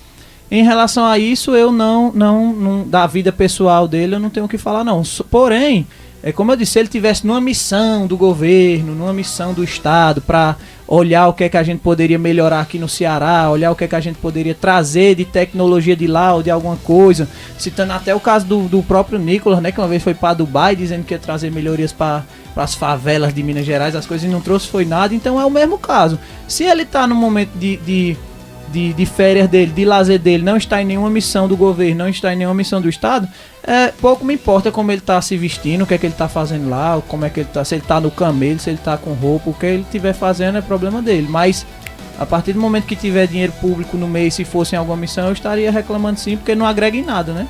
Speaker 3: em relação a isso, eu não da vida pessoal dele, eu não tenho o que falar, não. Porém, como eu disse, se ele tivesse numa missão do governo, numa missão do Estado, para olhar o que é que a gente poderia melhorar aqui no Ceará, olhar o que é que a gente poderia trazer de tecnologia de lá ou de alguma coisa, citando até o caso do próprio Nicolas, né, que uma vez foi para Dubai dizendo que ia trazer melhorias para as favelas de Minas Gerais, as coisas, e não trouxe foi nada. Então é o mesmo caso. Se ele está no momento de férias dele, de lazer dele, não está em nenhuma missão do governo, não está em nenhuma missão do Estado, pouco me importa como ele está se vestindo, o que é que ele está fazendo lá, como é que ele tá, se ele está no camelo, se ele está com roupa, o que ele estiver fazendo é problema dele. Mas a partir do momento que tiver dinheiro público no mês, se fosse em alguma missão, eu estaria reclamando sim, porque não agrega em nada, né?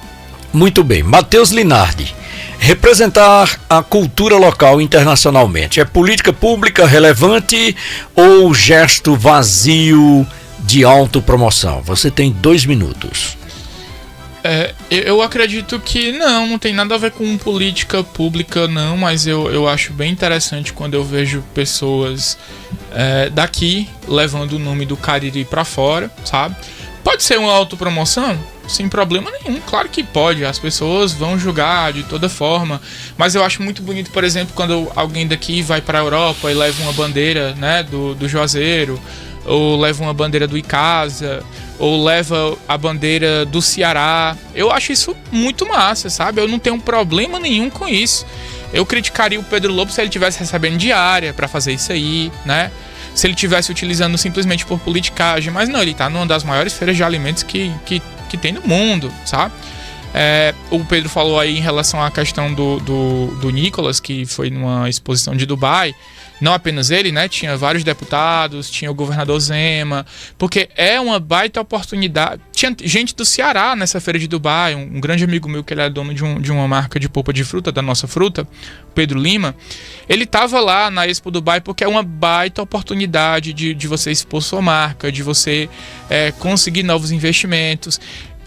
Speaker 1: Muito bem, Matheus Linardi. Representar a cultura local internacionalmente é política pública relevante ou gesto vazio de autopromoção? Você tem 2 minutos.
Speaker 2: Eu acredito que não tem nada a ver com política pública não, mas eu acho bem interessante quando eu vejo pessoas daqui levando o nome do Cariri pra fora, sabe? Pode ser uma autopromoção? Sem problema nenhum, claro que pode, as pessoas vão julgar de toda forma, mas eu acho muito bonito, por exemplo, quando alguém daqui vai pra Europa e leva uma bandeira, né, do Juazeiro, ou leva uma bandeira do Icasa, ou leva a bandeira do Ceará. Eu acho isso muito massa, sabe? Eu não tenho problema nenhum com isso. Eu criticaria o Pedro Lobo se ele estivesse recebendo diária pra fazer isso aí, né? Se ele estivesse utilizando simplesmente por politicagem, mas não, ele tá numa das maiores feiras de alimentos que tem no mundo, sabe? O Pedro falou aí em relação à questão do Nicolas, que foi numa exposição de Dubai. Não apenas ele, né? Tinha vários deputados, tinha o governador Zema, porque é uma baita oportunidade. Tinha gente do Ceará nessa feira de Dubai, um grande amigo meu que ele é dono de uma marca de polpa de fruta, da nossa fruta, Pedro Lima. Ele estava lá na Expo Dubai porque é uma baita oportunidade de você expor sua marca, de você conseguir novos investimentos.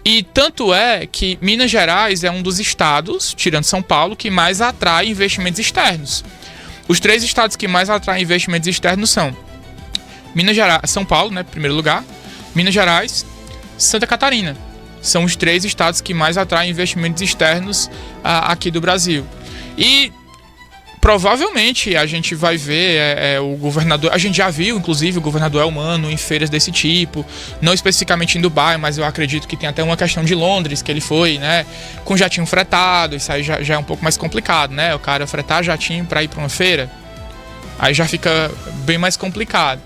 Speaker 2: E tanto é que Minas Gerais é um dos estados, tirando São Paulo, que mais atrai investimentos externos. Os 3 estados que mais atraem investimentos externos são Minas Gerais, São Paulo, né, em primeiro lugar, Minas Gerais, Santa Catarina. São os 3 estados que mais atraem investimentos externos aqui do Brasil. E provavelmente a gente vai ver o governador, a gente já viu inclusive o governador Elmano em feiras desse tipo, não especificamente em Dubai, mas eu acredito que tem até uma questão de Londres que ele foi, né, com jatinho fretado. Isso aí já é um pouco mais complicado, né, o cara fretar jatinho para ir para uma feira, aí já fica bem mais complicado.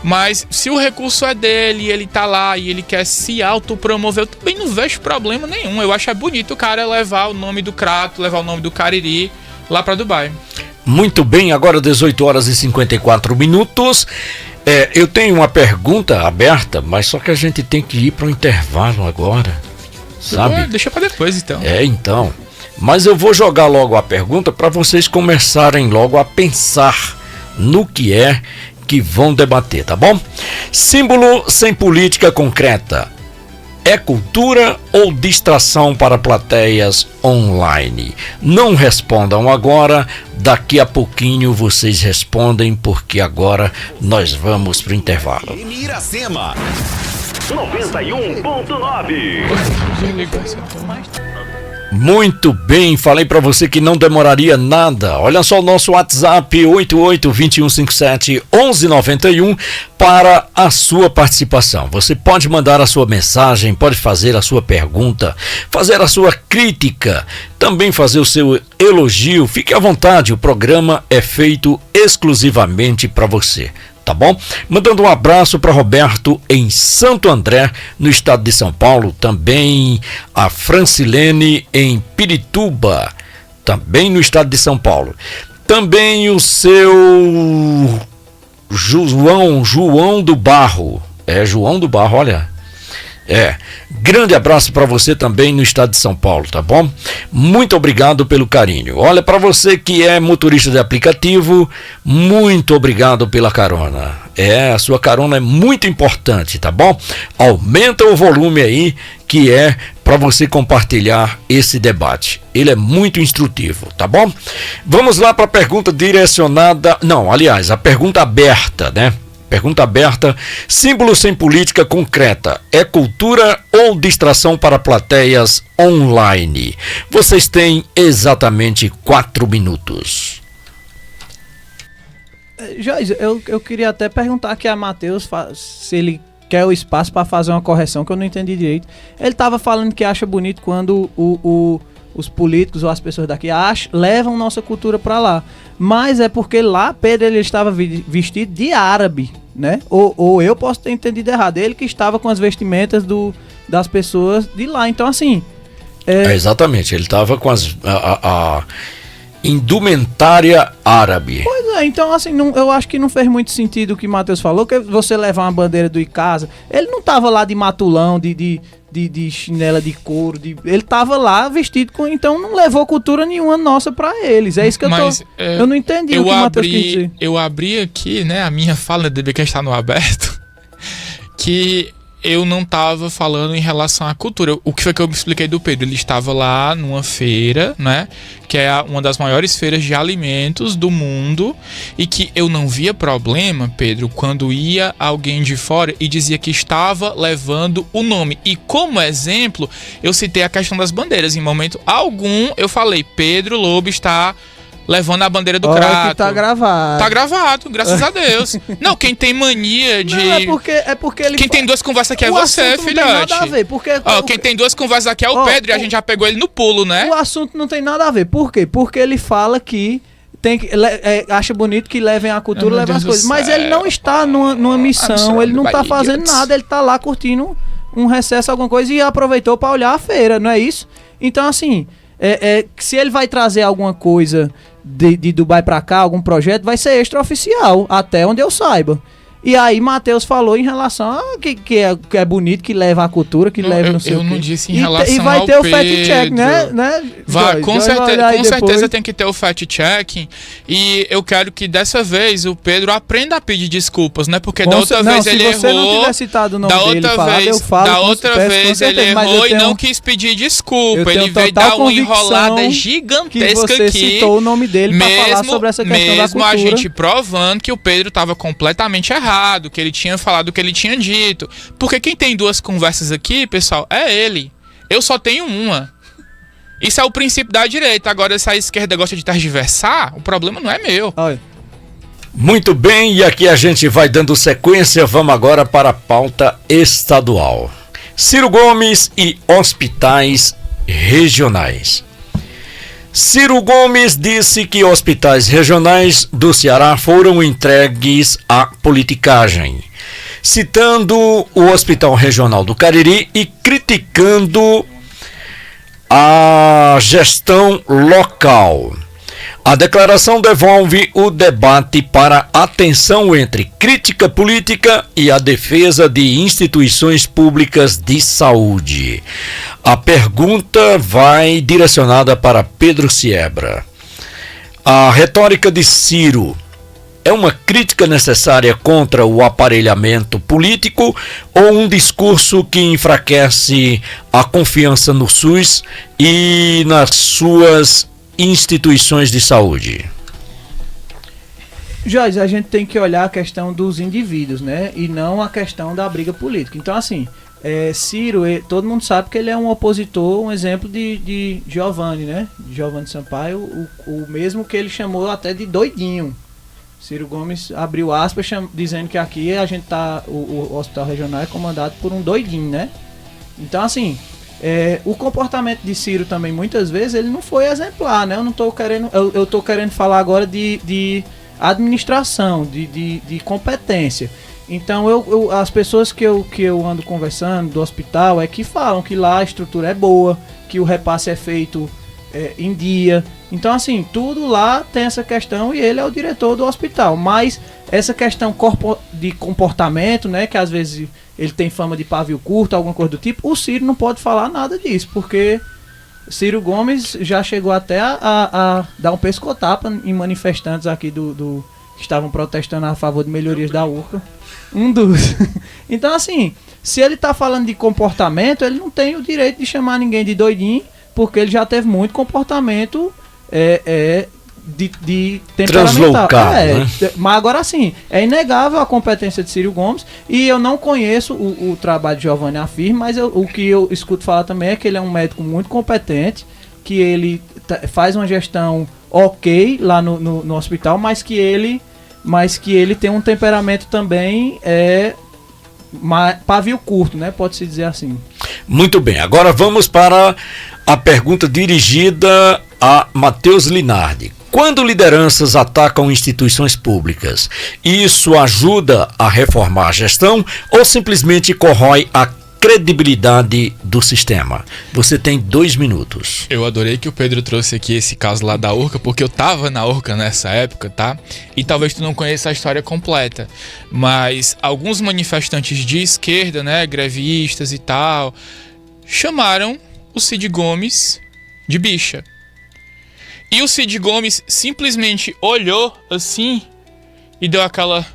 Speaker 2: Mas se o recurso é dele, ele tá lá e ele quer se autopromover, eu também não vejo problema nenhum. Eu acho bonito o cara levar o nome do Crato, levar o nome do Cariri lá para Dubai.
Speaker 1: Muito bem, agora 18 horas e 54 minutos. Eu tenho uma pergunta aberta, mas só que a gente tem que ir para o intervalo agora, sabe?
Speaker 2: Deixa para depois, então.
Speaker 1: Então. Mas eu vou jogar logo a pergunta para vocês começarem logo a pensar no que é que vão debater, tá bom? Símbolo sem política concreta. É cultura ou distração para plateias online? Não respondam agora, daqui a pouquinho vocês respondem, porque agora nós vamos para o intervalo.
Speaker 5: Iracema 91.9.
Speaker 1: Muito bem, falei para você que não demoraria nada. Olha só o nosso WhatsApp 88-2157-1191 para a sua participação. Você pode mandar a sua mensagem, pode fazer a sua pergunta, fazer a sua crítica, também fazer o seu elogio. Fique à vontade, o programa é feito exclusivamente para você. Tá bom? Mandando um abraço para Roberto em Santo André, no estado de São Paulo. Também a Francilene em Pirituba, também no estado de São Paulo. Também o seu João do Barro. João do Barro, olha. Grande abraço para você também no estado de São Paulo, tá bom? Muito obrigado pelo carinho. Olha, para você que é motorista de aplicativo, muito obrigado pela carona. A sua carona é muito importante, tá bom? Aumenta o volume aí, que é para você compartilhar esse debate. Ele é muito instrutivo, tá bom? Vamos lá para a pergunta direcionada... Não, aliás, a pergunta aberta, né? Pergunta aberta: símbolo sem política concreta é cultura ou distração para plateias online? Vocês têm exatamente 4 minutos.
Speaker 3: Joyce, eu queria até perguntar aqui a Matheus se ele quer o espaço para fazer uma correção, que eu não entendi direito. Ele estava falando que acha bonito quando os políticos ou as pessoas daqui levam nossa cultura para lá. Mas é porque lá Pedro ele estava vestido de árabe, né? Ou eu posso ter entendido errado. Ele que estava com as vestimentas das pessoas de lá. Então, assim...
Speaker 1: exatamente, ele estava com a indumentária árabe.
Speaker 3: Pois é, então assim, eu acho que não fez muito sentido o que o Matheus falou, que você levar uma bandeira do Icasa. Ele não estava lá de matulão, de chinela de couro, ele tava lá vestido com... Então não levou cultura nenhuma nossa pra eles. É isso que eu não entendi o que o Matheus quis dizer.
Speaker 2: Eu abri aqui, né, a minha fala, deve que está no aberto, que eu não tava falando em relação à cultura. O que foi que eu me expliquei do Pedro? Ele estava lá numa feira, né, que é uma das maiores feiras de alimentos do mundo, e que eu não via problema, Pedro, quando ia alguém de fora e dizia que estava levando o nome. E como exemplo, eu citei a questão das bandeiras. Em momento algum eu falei: Pedro Lobo está levando a bandeira do Crato.
Speaker 3: Tá gravado.
Speaker 2: Tá gravado, graças a Deus. Não, quem tem mania de...
Speaker 3: Não, é porque ele...
Speaker 2: Quem tem 2 conversas aqui é você, filhote. Não tem nada a ver, porque... Quem tem 2 conversas aqui é o Pedro, e a gente já pegou ele no pulo, né?
Speaker 3: O assunto não tem nada a ver. Por quê? Porque ele fala que acha bonito que levem a cultura, levem as coisas. Mas ele não está numa missão, ele não tá fazendo nada, ele tá lá curtindo um recesso, alguma coisa, e aproveitou para olhar a feira, não é isso? Então, assim, se ele vai trazer alguma coisa de Dubai pra cá, algum projeto, vai ser extraoficial, até onde eu saiba. E aí Matheus falou em relação a que é bonito, que leva a cultura, que leva não sei o quê.
Speaker 2: Eu não disse em relação
Speaker 3: e vai
Speaker 2: ao
Speaker 3: ter o
Speaker 2: Pedro.
Speaker 3: fact-check, né?
Speaker 2: Vai, com certeza
Speaker 3: depois
Speaker 2: tem que ter o fact-checking. E eu quero que dessa vez o Pedro aprenda a pedir desculpas, né? Porque da outra vez ele errou.
Speaker 3: Se você não tiver citado o nome dele falado, eu falo.
Speaker 2: Da outra vez ele errou e não quis pedir desculpa. Ele veio dar uma enrolada gigantesca
Speaker 3: que você
Speaker 2: aqui.
Speaker 3: Citou o nome dele pra falar sobre essa questão da cultura.
Speaker 2: Mesmo a gente provando que o Pedro estava completamente errado, que ele tinha falado o que ele tinha dito. Porque quem tem duas conversas aqui, pessoal, é ele. Eu só tenho uma. Isso é o princípio da direita. Agora, se a esquerda gosta de tergiversar, o problema não é meu.
Speaker 3: Olha.
Speaker 1: Muito bem, e aqui a gente vai dando sequência. Vamos agora para a pauta estadual. Ciro Gomes e hospitais regionais. Ciro Gomes disse que hospitais regionais do Ceará foram entregues à politicagem, citando o Hospital Regional do Cariri e criticando a gestão local. A declaração devolve o debate para a tensão entre crítica política e a defesa de instituições públicas de saúde. A pergunta vai direcionada para Pedro Siebra. A retórica de Ciro é uma crítica necessária contra o aparelhamento político ou um discurso que enfraquece a confiança no SUS e nas suas instituições de saúde?
Speaker 3: Jorge, a gente tem que olhar a questão dos indivíduos, né? E não a questão da briga política. Então, assim, Ciro, todo mundo sabe que ele é um opositor, um exemplo de Giovanni, né? Giovanni Sampaio, o mesmo que ele chamou até de doidinho. Ciro Gomes abriu aspas dizendo que aqui a gente o hospital regional é comandado por um doidinho, né? Então, assim, o comportamento de Ciro também, muitas vezes, ele não foi exemplar, né? Eu tô querendo falar agora de administração, de competência. Então, as pessoas que eu ando conversando do hospital que falam que lá a estrutura é boa, que o repasse é feito em dia. Então, assim, tudo lá tem essa questão e ele é o diretor do hospital. Mas essa questão de comportamento, né, que às vezes ele tem fama de pavio curto, alguma coisa do tipo, o Ciro não pode falar nada disso, porque Ciro Gomes já chegou até a dar um pescotapa em manifestantes aqui que estavam protestando a favor de melhorias da URCA. Então, assim, se ele tá falando de comportamento, ele não tem o direito de chamar ninguém de doidinho, porque ele já teve muito comportamento de temperamental.
Speaker 1: Né?
Speaker 3: Mas agora sim, é inegável a competência de Ciro Gomes, e eu não conheço o trabalho de Giovanni Afir, mas o que eu escuto falar também é que ele é um médico muito competente, que ele faz uma gestão ok lá no hospital, mas que ele tem um temperamento também pavio curto, né? Pode-se dizer assim.
Speaker 1: Muito bem, agora vamos para a pergunta dirigida a Matheus Linardi. Quando lideranças atacam instituições públicas, isso ajuda a reformar a gestão ou simplesmente corrói a credibilidade do sistema? Você tem 2 minutos.
Speaker 2: Eu adorei que o Pedro trouxe aqui esse caso lá da URCA, porque eu tava na URCA nessa época, tá? E talvez tu não conheça a história completa, mas alguns manifestantes de esquerda, né, grevistas e tal, chamaram o Cid Gomes de bicha. E o Cid Gomes simplesmente olhou assim e deu aquela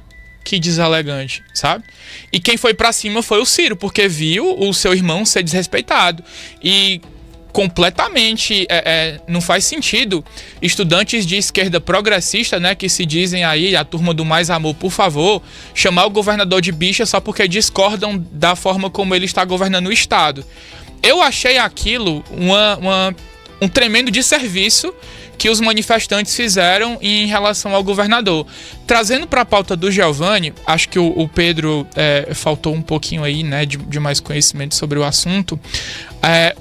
Speaker 2: que deselegante, sabe? E quem foi pra cima foi o Ciro, porque viu o seu irmão ser desrespeitado. E completamente não faz sentido estudantes de esquerda progressista, né, que se dizem aí a turma do mais amor, por favor, chamar o governador de bicha só porque discordam da forma como ele está governando o estado. Eu achei aquilo um tremendo desserviço que os manifestantes fizeram em relação ao governador. Trazendo para a pauta do Giovanni, acho que o Pedro faltou um pouquinho aí, né, de mais conhecimento sobre o assunto.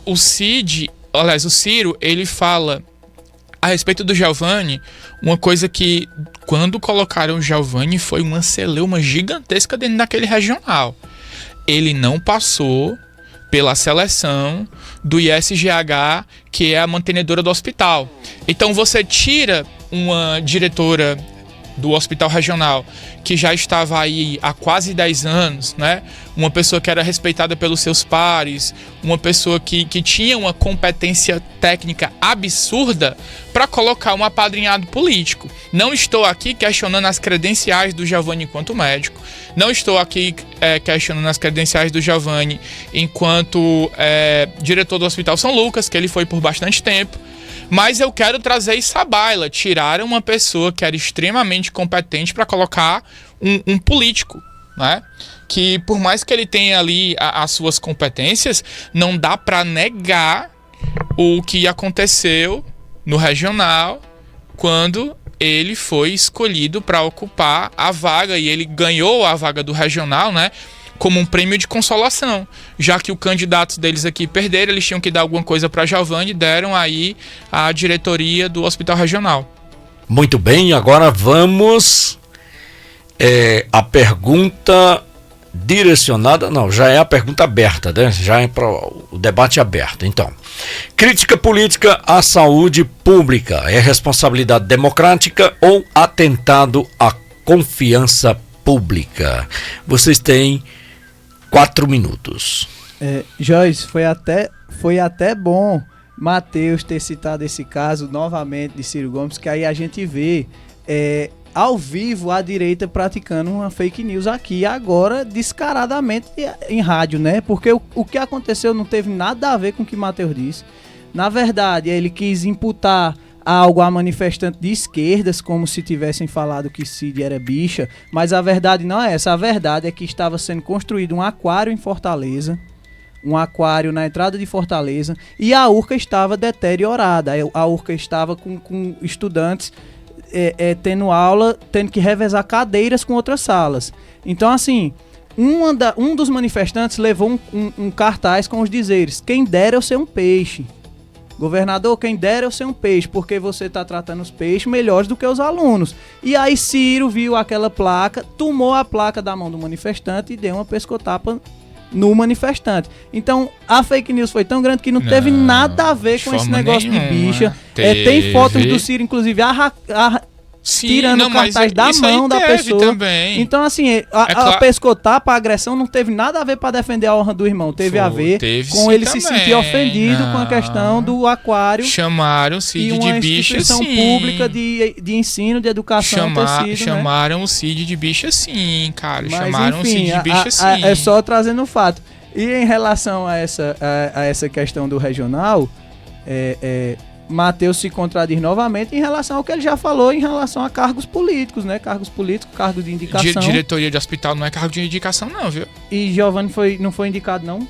Speaker 2: O Ciro, ele fala a respeito do Giovanni, uma coisa que, quando colocaram o Giovanni, foi uma celeuma gigantesca dentro daquele regional. Ele não passou pela seleção do ISGH, que é a mantenedora do hospital. Então você tira uma diretora do hospital regional, que já estava aí há quase 10 anos, né? Uma pessoa que era respeitada pelos seus pares, uma pessoa que tinha uma competência técnica absurda, para colocar um apadrinhado político. Não estou aqui questionando as credenciais do Giovanni enquanto médico, não estou aqui questionando as credenciais do Giovanni enquanto diretor do Hospital São Lucas, que ele foi por bastante tempo. Mas eu quero trazer isso à baila. Tiraram uma pessoa que era extremamente competente para colocar um político, né? Que por mais que ele tenha ali as suas competências, não dá para negar o que aconteceu no regional quando ele foi escolhido para ocupar a vaga, e ele ganhou a vaga do regional, né? Como um prêmio de consolação, já que o candidato deles aqui perderam, eles tinham que dar alguma coisa para Giovanni e deram aí a diretoria do Hospital Regional.
Speaker 1: Muito bem, agora vamos a pergunta direcionada, não, já é a pergunta aberta, né? Já é para o debate aberto. Então, crítica política à saúde pública é responsabilidade democrática ou atentado à confiança pública? Vocês têm 4 minutos.
Speaker 3: Joyce, foi até bom Matheus ter citado esse caso novamente de Ciro Gomes, que aí a gente vê ao vivo a direita praticando uma fake news aqui, agora descaradamente em rádio, né? Porque o que aconteceu não teve nada a ver com o que Matheus disse. Na verdade, ele quis imputar algo a manifestante de esquerdas, como se tivessem falado que Cid era bicha, mas a verdade não é essa. A verdade é que estava sendo construído um aquário em Fortaleza, um aquário na entrada de Fortaleza, e a Urca estava deteriorada. A Urca estava com estudantes tendo aula, tendo que revezar cadeiras com outras salas. Então, assim, um dos manifestantes levou um cartaz com os dizeres: quem dera eu ser um peixe. Governador, quem dera eu ser um peixe, porque você está tratando os peixes melhores do que os alunos. E aí Ciro viu aquela placa, tomou a placa da mão do manifestante e deu uma pescotapa no manifestante. Então, a fake news foi tão grande que não teve nada a ver com esse negócio de bicha. Tem fotos do Ciro, inclusive, sim, tirando o cartaz da mão da pessoa. Também. Então, assim, a pescotapa, a agressão não teve nada a ver para defender a honra do irmão. Teve a ver com ele se sentir ofendido com a questão do aquário.
Speaker 2: Chamaram o Cid de bicha, sim.
Speaker 3: Uma instituição pública de ensino, de educação.
Speaker 2: Chamaram o Cid de bicha, sim, cara. Mas, chamaram enfim, o Cid de bicha, sim.
Speaker 3: É só trazendo o fato. E em relação a essa questão do regional, Matheus se contradiz novamente em relação ao que ele já falou em relação a cargos políticos, né? Cargos políticos, cargos de indicação.
Speaker 2: Diretoria de hospital não é cargo de indicação, não, viu?
Speaker 3: E Giovanni não foi indicado, não?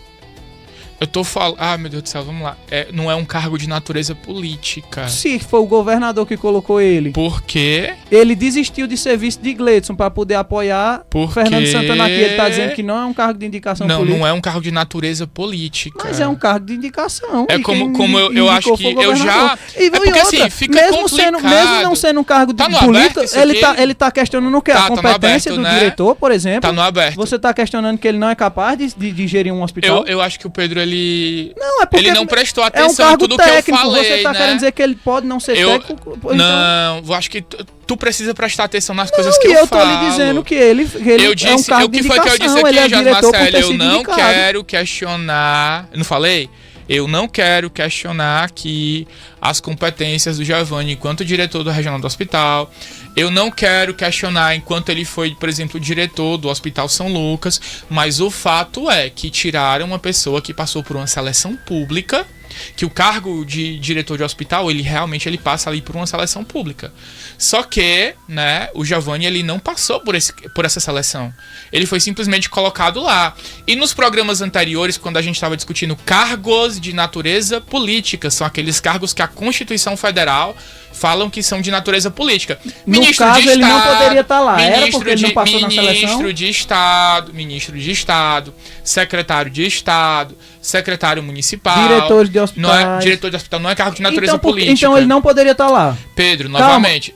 Speaker 2: Eu tô falando... Ah, meu Deus do céu, vamos lá. Não é um cargo de natureza política.
Speaker 3: Sim, foi o governador que colocou ele.
Speaker 2: Por quê?
Speaker 3: Ele desistiu de serviço de Gleidson para poder apoiar Fernando Santana aqui. Ele tá dizendo que não é um cargo de indicação política.
Speaker 2: Não é um cargo de natureza política.
Speaker 3: Mas é um cargo de indicação.
Speaker 2: Como eu acho que eu já...
Speaker 3: Porque
Speaker 2: outra, assim, fica complicado.
Speaker 3: Mesmo não sendo um cargo de político, ele tá questionando o quê? A competência aberto, do diretor, por exemplo.
Speaker 2: Tá no aberto.
Speaker 3: Você tá questionando que ele não é capaz de gerir um hospital?
Speaker 2: Eu acho que o Pedro, ele não prestou
Speaker 3: atenção
Speaker 2: em tudo
Speaker 3: técnico,
Speaker 2: que eu falei,
Speaker 3: você tá querendo dizer que ele pode não ser técnico? Então...
Speaker 2: Não, eu acho que tu precisa prestar atenção nas coisas que eu falo.
Speaker 3: Eu tô lhe dizendo que ele é um cargo de indicação. O que foi que eu disse aqui, Jorge Marcelo? Eu não quero questionar... Eu não falei? Eu não quero questionar aqui as competências do Giovanni enquanto diretor do Regional do Hospital. Eu não quero questionar enquanto ele foi, por exemplo, diretor do Hospital São Lucas. Mas o fato é que tiraram uma pessoa que passou por uma seleção pública, que o cargo de diretor de hospital, ele passa ali por uma seleção pública. Só que, né, o Giovanni, ele não passou por essa seleção. Ele foi simplesmente colocado lá. E nos programas anteriores, quando a gente estava discutindo cargos de natureza política, são aqueles cargos que a Constituição Federal falam que são de natureza política. No caso, ele não poderia estar lá. Era porque ele não passou na seleção?
Speaker 2: Ministro de Estado, secretário de Estado, secretário municipal,
Speaker 3: diretores de hospital.
Speaker 2: Diretor de hospital não é cargo de natureza política.
Speaker 3: Então ele não poderia estar lá.
Speaker 2: Pedro, novamente.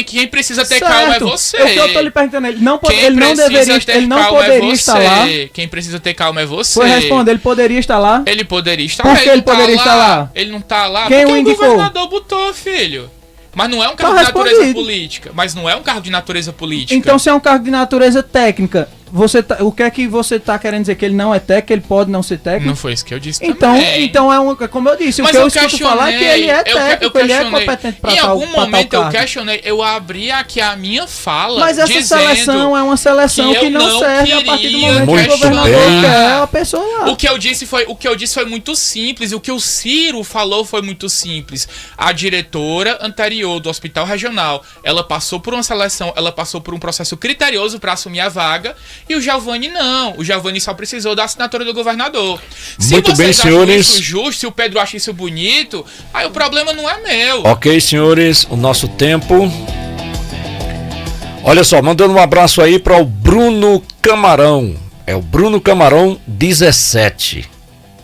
Speaker 2: Quem precisa ter calma é você.
Speaker 3: É o que eu tô lhe perguntando. Ele não poderia estar lá.
Speaker 2: Quem precisa ter calma é você.
Speaker 3: Foi responder, ele poderia estar lá.
Speaker 2: Ele poderia estar lá.
Speaker 3: Por que ele poderia estar lá?
Speaker 2: Ele não tá lá
Speaker 3: Quem
Speaker 2: porque
Speaker 3: o indicou?
Speaker 2: O governador botou, filho. Mas não é um cargo de natureza política.
Speaker 3: Então, se é um cargo de natureza técnica, o que é que você tá querendo dizer? Que ele não é técnico, ele pode não ser técnico?
Speaker 2: Não foi isso que eu disse
Speaker 3: também. Então como eu disse, o que eu escuto falar é que ele é técnico, ele é competente para tal cargo.
Speaker 2: Em algum momento eu questionei, eu abri aqui a minha fala.
Speaker 3: Mas essa seleção é uma seleção que não serve a partir do momento que o governador quer a pessoa lá.
Speaker 2: O que eu disse foi muito simples, o que o Ciro falou foi muito simples. A diretora anterior do Hospital Regional, ela passou por uma seleção, ela passou por um processo criterioso para assumir a vaga. E o Giovanni não. O Giovanni só precisou da assinatura do governador.
Speaker 1: Muito bem, senhores.
Speaker 2: Se isso justo, se o Pedro acha isso bonito, aí o problema não é meu.
Speaker 1: Ok, senhores, o nosso tempo. Olha só, mandando um abraço aí para o Bruno Camarão. É o Bruno Camarão 17.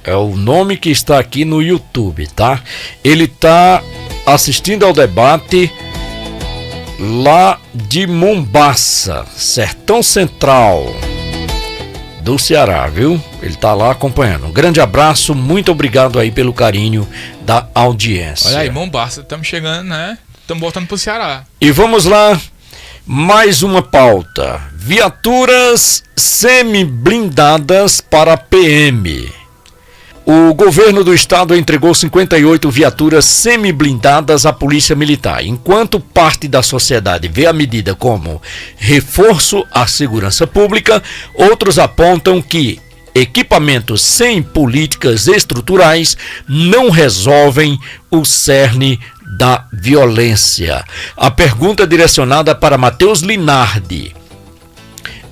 Speaker 1: É o nome que está aqui no YouTube, tá? Ele tá assistindo ao debate lá de Mombaça, Sertão Central do Ceará, viu? Ele tá lá acompanhando. Um grande abraço, muito obrigado aí pelo carinho da audiência.
Speaker 2: Olha aí, Mombaça, estamos chegando, né? Estamos voltando pro Ceará.
Speaker 1: E vamos lá, mais uma pauta. Viaturas semi-blindadas para PM. O governo do estado entregou 58 viaturas semi-blindadas à Polícia Militar. Enquanto parte da sociedade vê a medida como reforço à segurança pública, outros apontam que equipamentos sem políticas estruturais não resolvem o cerne da violência. A pergunta é direcionada para Matheus Linardi.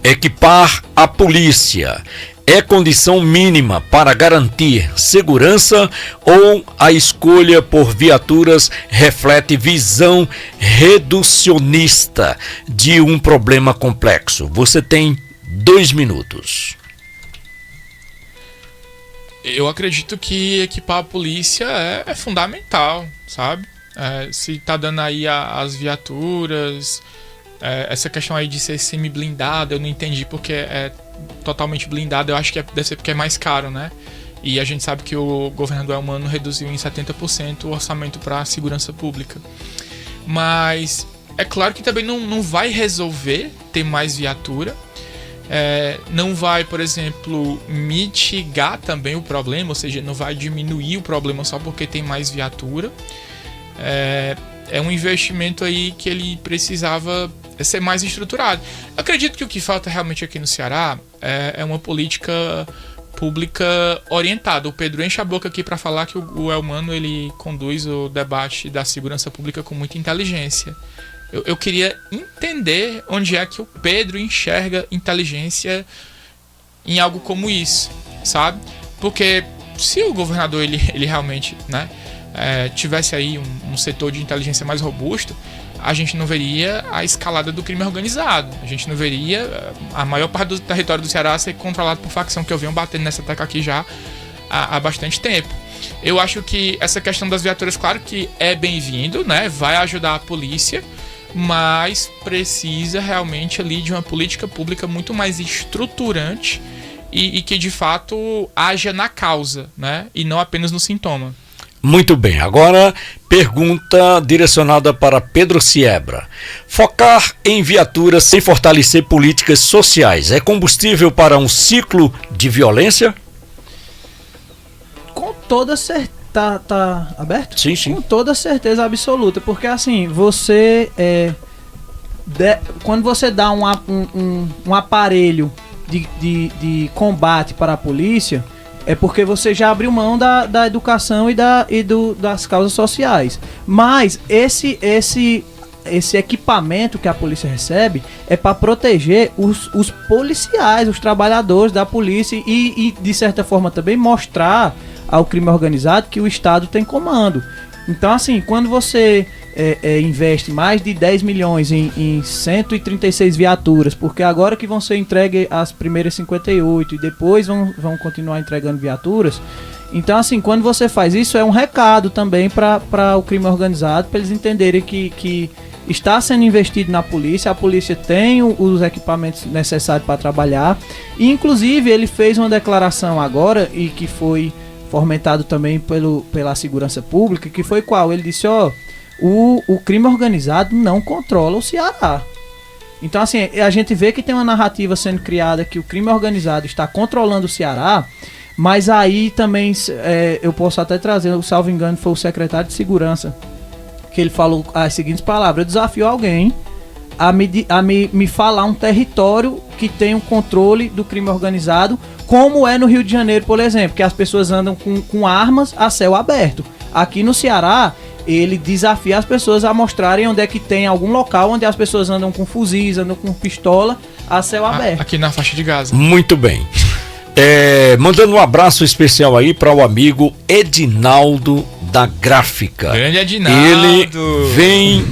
Speaker 1: Equipar a polícia é condição mínima para garantir segurança ou a escolha por viaturas reflete visão reducionista de um problema complexo? Você tem 2 minutos.
Speaker 2: Eu acredito que equipar a polícia é fundamental, sabe? Se tá dando aí as viaturas, essa questão aí de ser semi-blindada, eu não entendi porque é totalmente blindado, eu acho que deve ser porque é mais caro, né? E a gente sabe que o governador Elmano reduziu em 70% o orçamento para a segurança pública. Mas é claro que também não vai resolver ter mais viatura. Não vai, por exemplo, mitigar também o problema, ou seja, não vai diminuir o problema só porque tem mais viatura. É um investimento aí que ele precisava ser mais estruturado. Eu acredito que o que falta realmente aqui no Ceará é uma política pública orientada. O Pedro enche a boca aqui para falar que o Elmano ele conduz o debate da segurança pública com muita inteligência. Eu queria entender onde é que o Pedro enxerga inteligência em algo como isso, sabe? Porque se o governador ele realmente, né, tivesse aí um setor de inteligência mais robusto, a gente não veria a escalada do crime organizado. A gente não veria a maior parte do território do Ceará ser controlado por facção, que eu venho batendo nessa tecla aqui já há bastante tempo. Eu acho que essa questão das viaturas, claro que é bem-vindo, né? Vai ajudar a polícia, mas precisa realmente ali de uma política pública muito mais estruturante e que de fato haja na causa, né? E não apenas no sintoma.
Speaker 1: Muito bem, agora pergunta direcionada para Pedro Siebra. Focar em viaturas sem fortalecer políticas sociais é combustível para um ciclo de violência?
Speaker 3: Com toda certeza. Tá aberto?
Speaker 1: Sim, sim.
Speaker 3: Com toda certeza absoluta, porque assim, você quando você dá um aparelho de combate para a polícia, é porque você já abriu mão da educação e das causas sociais. Mas esse equipamento que a polícia recebe é para proteger os policiais, os trabalhadores da polícia e de certa forma também mostrar ao crime organizado que o Estado tem comando. Então assim, quando você investe mais de 10 milhões em 136 viaturas, porque agora que vão ser entregues as primeiras 58 e depois vão continuar entregando viaturas. Então, assim, quando você faz isso, é um recado também para o crime organizado, para eles entenderem que está sendo investido na polícia, a polícia tem os equipamentos necessários para trabalhar. E, inclusive, ele fez uma declaração agora, e que foi fomentado também pela segurança pública, que foi qual? Ele disse, o crime organizado não controla o Ceará. Então, assim, a gente vê que tem uma narrativa sendo criada que o crime organizado está controlando o Ceará, mas aí também eu posso até trazer, salvo engano, foi o secretário de Segurança, que ele falou as seguintes palavras: eu desafio alguém a me falar um território que tem um controle do crime organizado, como é no Rio de Janeiro, por exemplo, que as pessoas andam com armas a céu aberto. Aqui no Ceará, ele desafia as pessoas a mostrarem onde é que tem algum local onde as pessoas andam com fuzis, andam com pistola a céu aberto.
Speaker 2: Aqui na faixa de Gaza.
Speaker 1: Muito bem. Mandando um abraço especial aí para o amigo Edinaldo da Gráfica.
Speaker 2: Grande Edinaldo.
Speaker 1: Ele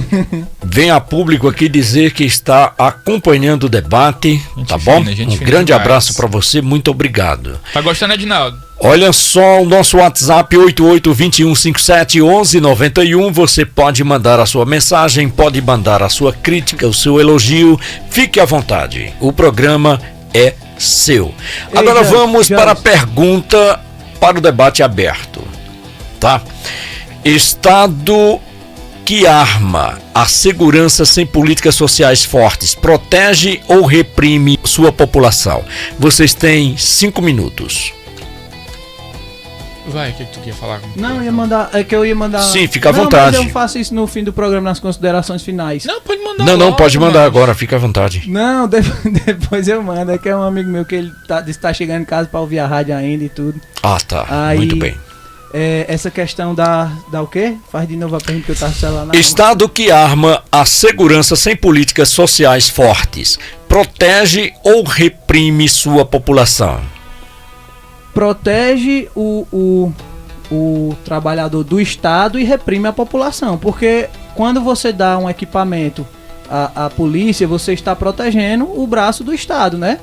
Speaker 1: vem a público aqui dizer que está acompanhando o debate, tá bom? Um grande abraço para você, muito obrigado.
Speaker 2: Tá gostando, Edinaldo?
Speaker 1: Olha só, o nosso WhatsApp 8821571191, você pode mandar a sua mensagem, pode mandar a sua crítica, o seu elogio, fique à vontade, o programa é seu. Agora vamos para a pergunta para o debate aberto, tá? Estado que arma a segurança sem políticas sociais fortes, protege ou reprime sua população? Vocês têm 5 minutos.
Speaker 2: Vai, o que tu quer falar?
Speaker 3: Não, eu ia mandar.
Speaker 1: Sim, fica à vontade.
Speaker 3: Mas eu faço isso no fim do programa, nas considerações finais.
Speaker 2: Não, pode mandar.
Speaker 1: Não, pode mandar agora, fica à vontade.
Speaker 3: Não, depois eu mando. É que é um amigo meu que ele está chegando em casa para ouvir a rádio ainda e tudo.
Speaker 1: Ah, tá.
Speaker 3: Aí,
Speaker 1: muito bem.
Speaker 3: Essa questão da o quê? Faz de novo a pergunta que eu tava celular na
Speaker 1: Estado que arma a segurança sem políticas sociais fortes, protege ou reprime sua população?
Speaker 3: Protege o trabalhador do Estado e reprime a população, porque quando você dá um equipamento à polícia, você está protegendo o braço do Estado, né?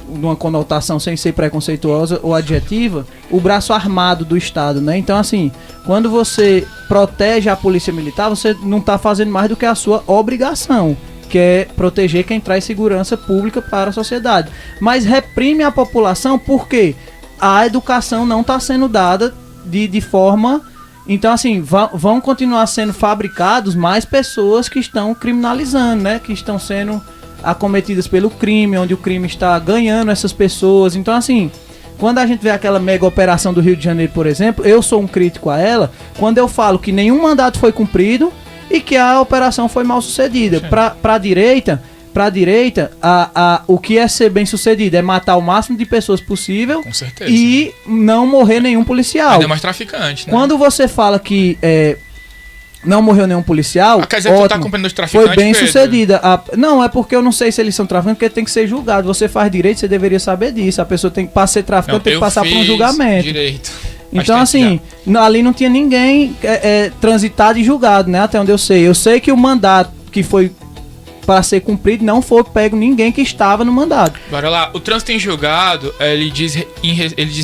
Speaker 3: Numa conotação sem ser preconceituosa ou adjetiva, o braço armado do Estado, né? Então, assim, quando você protege a polícia militar, você não está fazendo mais do que a sua obrigação, que é proteger quem traz segurança pública para a sociedade. Mas reprime a população porque a educação não está sendo dada de forma... Então, assim, vão continuar sendo fabricados mais pessoas que estão criminalizando, né? Que estão sendo acometidas pelo crime, onde o crime está ganhando essas pessoas. Então, assim, quando a gente vê aquela mega operação do Rio de Janeiro, por exemplo, eu sou um crítico a ela, quando eu falo que nenhum mandato foi cumprido e que a operação foi mal sucedida. Para a direita, o que é ser bem sucedido é matar o máximo de pessoas possível.
Speaker 2: Com certeza.
Speaker 3: E não morrer nenhum policial.
Speaker 2: Ainda mais traficante, né?
Speaker 3: Quando você fala que não morreu nenhum policial,
Speaker 2: quer dizer, ótimo, tu tá acompanhando os traficantes,
Speaker 3: foi bem
Speaker 2: Pedro?
Speaker 3: sucedida. Não, é porque eu não sei se eles são traficantes, porque tem que ser julgado. Você faz direito, você deveria saber disso. A pessoa tem que, para ser traficante, tem que passar por um julgamento.
Speaker 2: Direito.
Speaker 3: Então, assim, ali não tinha ninguém transitado e julgado, né? Até onde eu sei. Eu sei que o mandato que foi para ser cumprido não foi pego ninguém que estava no mandato.
Speaker 2: Bora lá. O trânsito em julgado, ele diz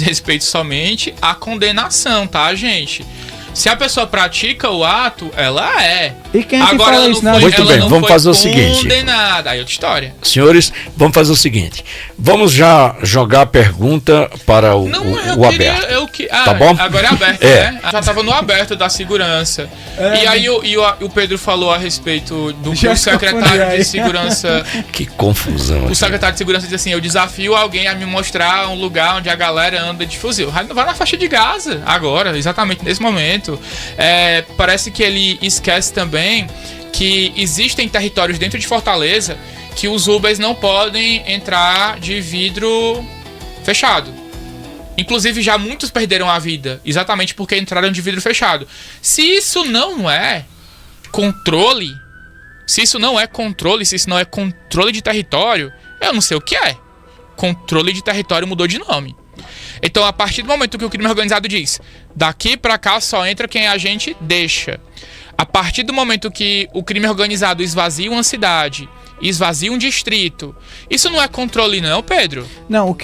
Speaker 2: respeito somente à condenação, tá, gente? Se a pessoa pratica o ato, ela é.
Speaker 3: E quem é que
Speaker 2: agora
Speaker 3: fala isso, né?
Speaker 1: Muito bem, vamos fazer o seguinte.
Speaker 2: Condenada. Aí é outra história.
Speaker 1: Senhores, vamos fazer o seguinte. Vamos já jogar a pergunta para o aberto. Tá bom?
Speaker 2: Agora é aberto, né? Já estava no aberto da segurança. E aí o Pedro falou a respeito do secretário de segurança.
Speaker 1: Que confusão.
Speaker 2: O secretário de segurança disse assim: eu desafio alguém a me mostrar um lugar onde a galera anda de fuzil. Vai na faixa de Gaza agora, exatamente nesse momento. Parece que ele esquece também que existem territórios dentro de Fortaleza que os Ubers não podem entrar de vidro fechado. Inclusive, já muitos perderam a vida exatamente porque entraram de vidro fechado. Se isso não é controle, se isso não é controle de território, eu não sei o que é. Controle de território mudou de nome. Então, a partir do momento que o crime organizado diz: daqui pra cá só entra quem a gente deixa. A partir do momento que o crime organizado esvazia uma cidade, esvazia um distrito, isso não é controle não, Pedro?
Speaker 3: Não,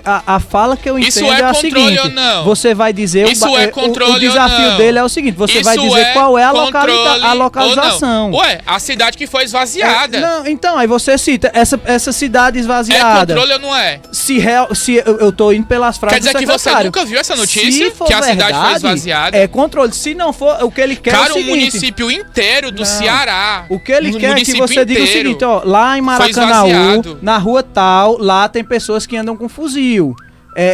Speaker 3: a fala que eu entendo
Speaker 2: isso é
Speaker 3: a
Speaker 2: controle
Speaker 3: seguinte,
Speaker 2: ou não?
Speaker 3: você vai dizer,
Speaker 2: isso é controle
Speaker 3: o desafio
Speaker 2: ou não?
Speaker 3: dele é o seguinte, você
Speaker 2: isso
Speaker 3: vai dizer qual é a localização.
Speaker 2: Ué, a cidade que foi esvaziada.
Speaker 3: Não, então, aí você cita essa cidade esvaziada.
Speaker 2: É controle ou não é?
Speaker 3: Se eu tô indo pelas frases
Speaker 2: Quer dizer
Speaker 3: do
Speaker 2: que você
Speaker 3: secretário.
Speaker 2: nunca viu essa notícia?
Speaker 3: Se for
Speaker 2: que a cidade
Speaker 3: verdade,
Speaker 2: foi esvaziada?
Speaker 3: É controle. Se não for, o que ele quer
Speaker 2: Cara,
Speaker 3: é o seguinte.
Speaker 2: o município inteiro do Ceará.
Speaker 3: O que ele quer é que você diga o seguinte, ó, lá em Maracanaú, na rua tal, lá tem pessoas que andam com fuzil.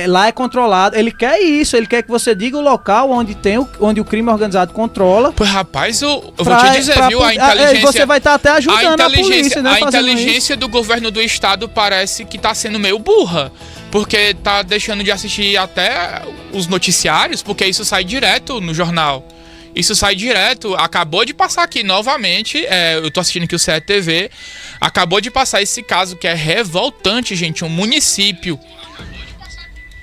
Speaker 3: Lá é controlado. Ele quer isso, ele quer que você diga o local onde o crime organizado controla.
Speaker 2: Pois, rapaz, eu vou te dizer, viu? A inteligência.
Speaker 3: Você vai estar até ajudando a polícia, né?
Speaker 2: A inteligência do governo do estado parece que tá sendo meio burra. Porque tá deixando de assistir até os noticiários, porque isso sai direto no jornal. Isso sai direto, acabou de passar aqui novamente, eu tô assistindo aqui o CETV, acabou de passar esse caso que é revoltante, gente, um município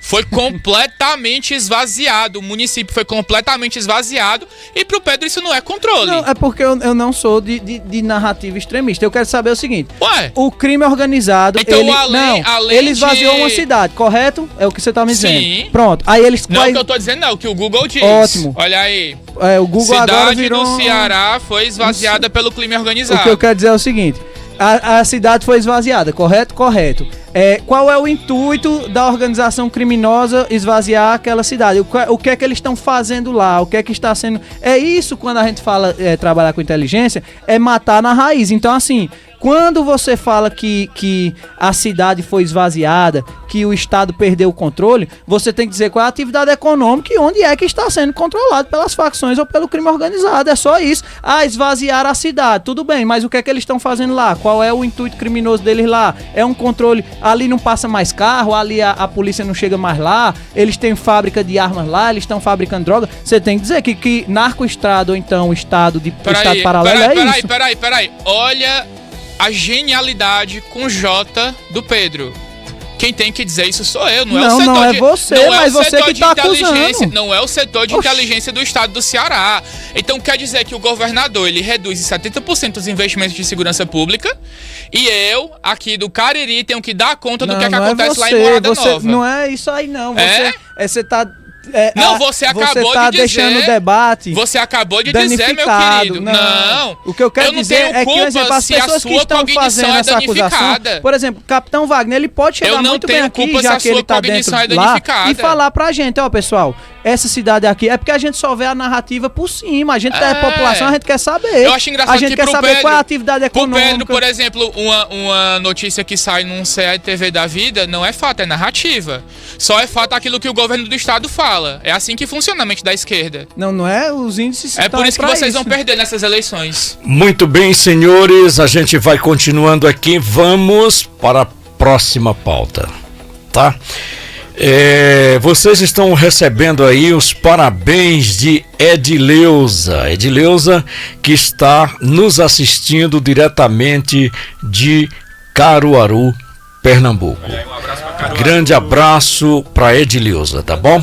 Speaker 2: foi completamente esvaziado, o município foi completamente esvaziado, e pro Pedro isso não é controle.
Speaker 3: Não, é porque eu não sou de narrativa extremista, eu quero saber o seguinte,
Speaker 2: ué?
Speaker 3: O crime organizado,
Speaker 2: então,
Speaker 3: ele esvaziou uma cidade, correto? É o que você tá me dizendo.
Speaker 2: Sim.
Speaker 3: Pronto, aí eles...
Speaker 2: Não, o que eu tô dizendo não, o que o Google diz.
Speaker 3: Ótimo.
Speaker 2: Olha aí.
Speaker 3: O Google
Speaker 2: cidade
Speaker 3: agora virou...
Speaker 2: do Ceará foi esvaziada pelo crime organizado.
Speaker 3: O que eu quero dizer é o seguinte, a cidade foi esvaziada, correto? Correto. Qual é o intuito da organização criminosa esvaziar aquela cidade? O que é que eles estão fazendo lá? O que é que está sendo... É isso, quando a gente fala trabalhar com inteligência, é matar na raiz. Então, assim, quando você fala que a cidade foi esvaziada, que o Estado perdeu o controle, você tem que dizer qual é a atividade econômica e onde é que está sendo controlado pelas facções ou pelo crime organizado. É só isso. Esvaziar a cidade, tudo bem, mas o que é que eles estão fazendo lá? Qual é o intuito criminoso deles lá? É um controle... Ali não passa mais carro, ali a polícia não chega mais lá, eles têm fábrica de armas lá, eles estão fabricando droga. Você tem que dizer que narcoestrada ou então estado paralelo é isso.
Speaker 2: Peraí. Olha a genialidade com J do Pedro. Quem tem que dizer isso sou eu, não é o setor
Speaker 3: não é você, mas você que tá acusando.
Speaker 2: Não é o setor de inteligência do estado do Ceará. Então quer dizer que o governador, ele reduz em 70% os investimentos de segurança pública e eu, aqui do Cariri, tenho que dar conta do que acontece lá em Morada Nova.
Speaker 3: Não é isso aí não, você tá...
Speaker 2: você acabou
Speaker 3: você tá
Speaker 2: de dizer,
Speaker 3: deixando o debate.
Speaker 2: Você acabou de dizer, meu querido. Não.
Speaker 3: O que eu quero dizer é que, por exemplo, as pessoas que estão fazendo essa acusação, por exemplo, Capitão Wagner, ele pode chegar muito bem aqui, já que ele tá dentro lá, e falar pra gente, ó, pessoal, essa cidade aqui, é porque a gente só vê a narrativa por cima, a gente é população, a gente quer saber.
Speaker 2: Eu acho engraçado
Speaker 3: a gente quer saber qual é a atividade econômica.
Speaker 2: Pro Pedro, por exemplo, uma notícia que sai num CETV da vida, não é fato, é narrativa. Só é fato aquilo que o governo do estado fala. É assim que funciona a mente da esquerda.
Speaker 3: Não é? Os índices
Speaker 2: é por isso que vocês vão perder nessas eleições.
Speaker 1: Muito bem, senhores, a gente vai continuando aqui. Vamos para a próxima pauta, tá? Vocês estão recebendo aí os parabéns de Edileuza. Edileuza, que está nos assistindo diretamente de Caruaru, Pernambuco. Grande abraço para Edileuza, tá bom?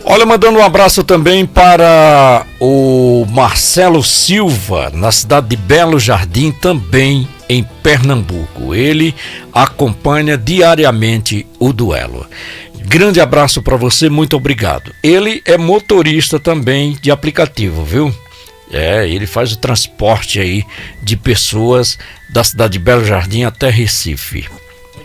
Speaker 1: Olha, mandando um abraço também para o Marcelo Silva, na cidade de Belo Jardim, também em Pernambuco. Ele acompanha diariamente o duelo. Grande abraço para você, muito obrigado. Ele é motorista também de aplicativo, viu? Ele faz o transporte aí de pessoas da cidade de Belo Jardim até Recife.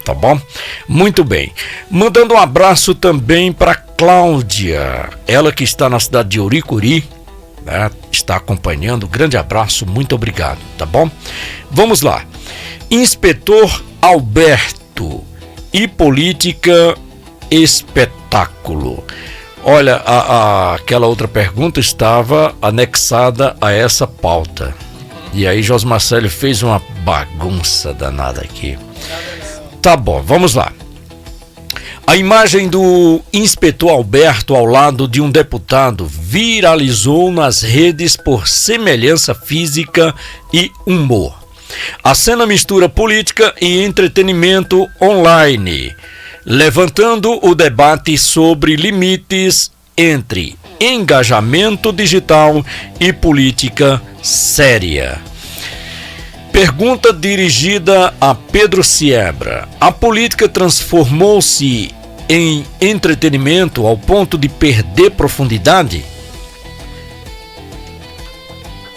Speaker 1: Tá bom? Muito bem. Mandando um abraço também para Cláudia, ela que está na cidade de Uricuri, né? Está acompanhando. Grande abraço, muito obrigado, tá bom? Vamos lá. Inspetor Alberto e política espetáculo. Olha, aquela outra pergunta estava anexada a essa pauta. E aí Josmarcelo fez uma bagunça danada aqui. Tá bom, vamos lá. A imagem do inspetor Alberto ao lado de um deputado viralizou nas redes por semelhança física e humor. A cena mistura política e entretenimento online, levantando o debate sobre limites entre engajamento digital e política séria. Pergunta dirigida a Pedro Siebra. A política transformou-se em entretenimento ao ponto de perder profundidade?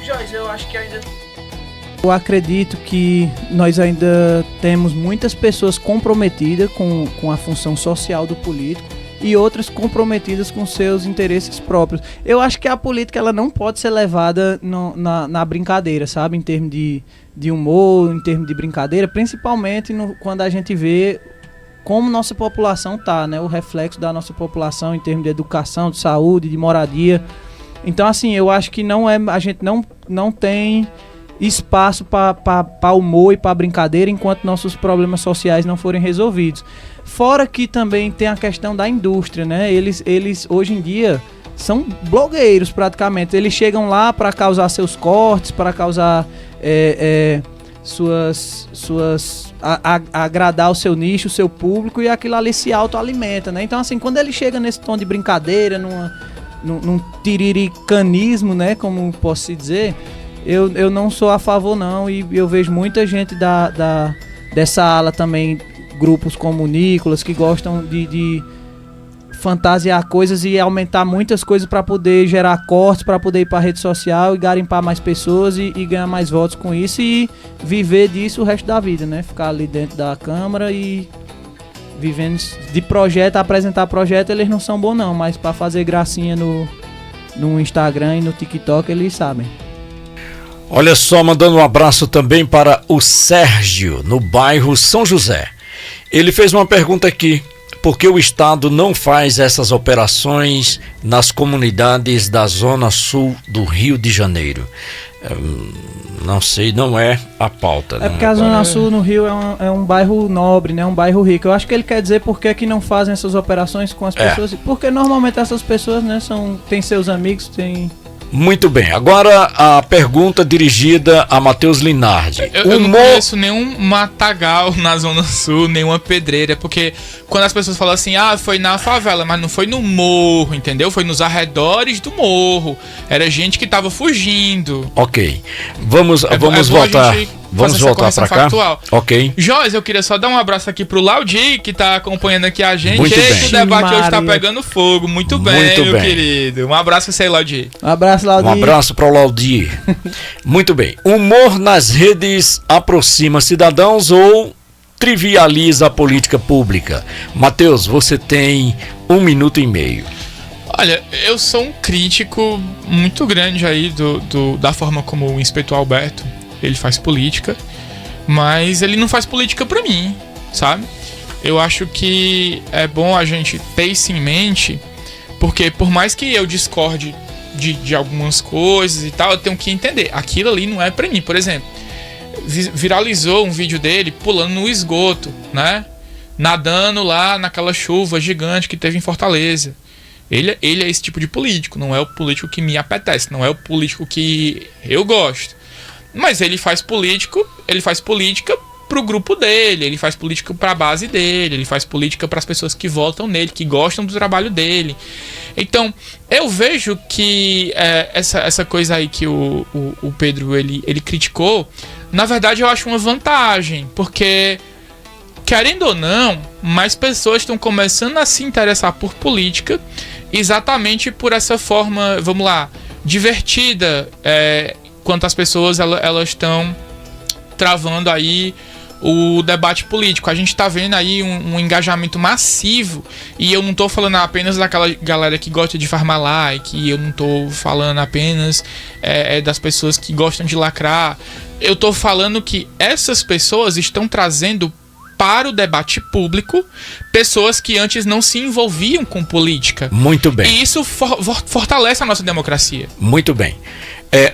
Speaker 3: Joyce, eu acho que eu acredito que nós ainda temos muitas pessoas comprometidas com a função social do político e outras comprometidas com seus interesses próprios. Eu acho que a política ela não pode ser levada na brincadeira, sabe? Em termos de humor, em termos de brincadeira, principalmente quando a gente vê como nossa população tá, né? O reflexo da nossa população em termos de educação, de saúde, de moradia. Então, assim, eu acho que a gente não tem espaço para humor e para brincadeira enquanto nossos problemas sociais não forem resolvidos. Fora que também tem a questão da indústria, né? Eles hoje em dia são blogueiros praticamente. Eles chegam lá para causar seus cortes, para causar agradar o seu nicho, o seu público, e aquilo ali se autoalimenta, né? Então, assim, quando ele chega nesse tom de brincadeira, num tiriricanismo, né? Como posso se dizer, eu não sou a favor, não, e eu vejo muita gente dessa ala também, grupos como o Nicolas, que gostam de fantasiar coisas e aumentar muitas coisas para poder gerar cortes, para poder ir para a rede social e garimpar mais pessoas e ganhar mais votos com isso e viver disso o resto da vida, né? Ficar ali dentro da Câmara e vivendo de projeto, apresentar projeto, eles não são bons não, mas para fazer gracinha no Instagram e no TikTok eles sabem.
Speaker 1: Olha só, mandando um abraço também para o Sérgio, no bairro São José. Ele fez uma pergunta aqui: por que o Estado não faz essas operações nas comunidades da Zona Sul do Rio de Janeiro? Não sei, não é a pauta.
Speaker 3: É porque a Zona Sul no Rio é um bairro nobre, né? Um bairro rico. Eu acho que ele quer dizer por que não fazem essas operações com as pessoas. Porque normalmente essas pessoas, né, têm seus amigos, têm...
Speaker 1: Muito bem, agora a pergunta dirigida a Matheus Linardi.
Speaker 2: Eu não conheço nenhum matagal na Zona Sul, nenhuma pedreira, porque quando as pessoas falam assim, foi na favela, mas não foi no morro, entendeu? Foi nos arredores do morro. Era gente que tava fugindo.
Speaker 1: Ok, vamos voltar. Vamos voltar pra cá? Factual. Ok.
Speaker 2: Joyce, eu queria só dar um abraço aqui pro Laudi, que tá acompanhando aqui a gente.
Speaker 1: Muito bem.
Speaker 2: O debate hoje tá pegando fogo. Muito bem, meu querido. Um abraço pra você aí, Laudi.
Speaker 3: Um abraço, Laudi.
Speaker 1: Um abraço pro Laudi. Muito bem. Humor nas redes aproxima cidadãos ou trivializa a política pública? Matheus, você tem 1 minuto e meio.
Speaker 2: Olha, eu sou um crítico muito grande aí da forma como o inspetor Alberto ele faz política, mas ele não faz política pra mim, sabe? Eu acho que é bom a gente ter isso em mente, porque por mais que eu discorde de algumas coisas e tal, eu tenho que entender, aquilo ali não é pra mim. Por exemplo, viralizou um vídeo dele pulando no esgoto, né? Nadando lá naquela chuva gigante que teve em Fortaleza. Ele é esse tipo de político, não é o político que me apetece, não é o político que eu gosto. Mas ele faz política pro grupo dele, ele faz política pra base dele, ele faz política pras pessoas que votam nele, que gostam do trabalho dele. Então, eu vejo que essa coisa aí que o Pedro ele criticou, na verdade eu acho uma vantagem, porque, querendo ou não, mais pessoas estão começando a se interessar por política, exatamente por essa forma, vamos lá, divertida, quanto as pessoas elas estão travando aí o debate político. A gente tá vendo aí um engajamento massivo, e eu não tô falando apenas daquela galera que gosta de farmar like, eu não tô falando apenas das pessoas que gostam de lacrar. Eu tô falando que essas pessoas estão trazendo para o debate público pessoas que antes não se envolviam com política.
Speaker 1: Muito bem.
Speaker 2: E isso fortalece a nossa democracia.
Speaker 1: Muito bem.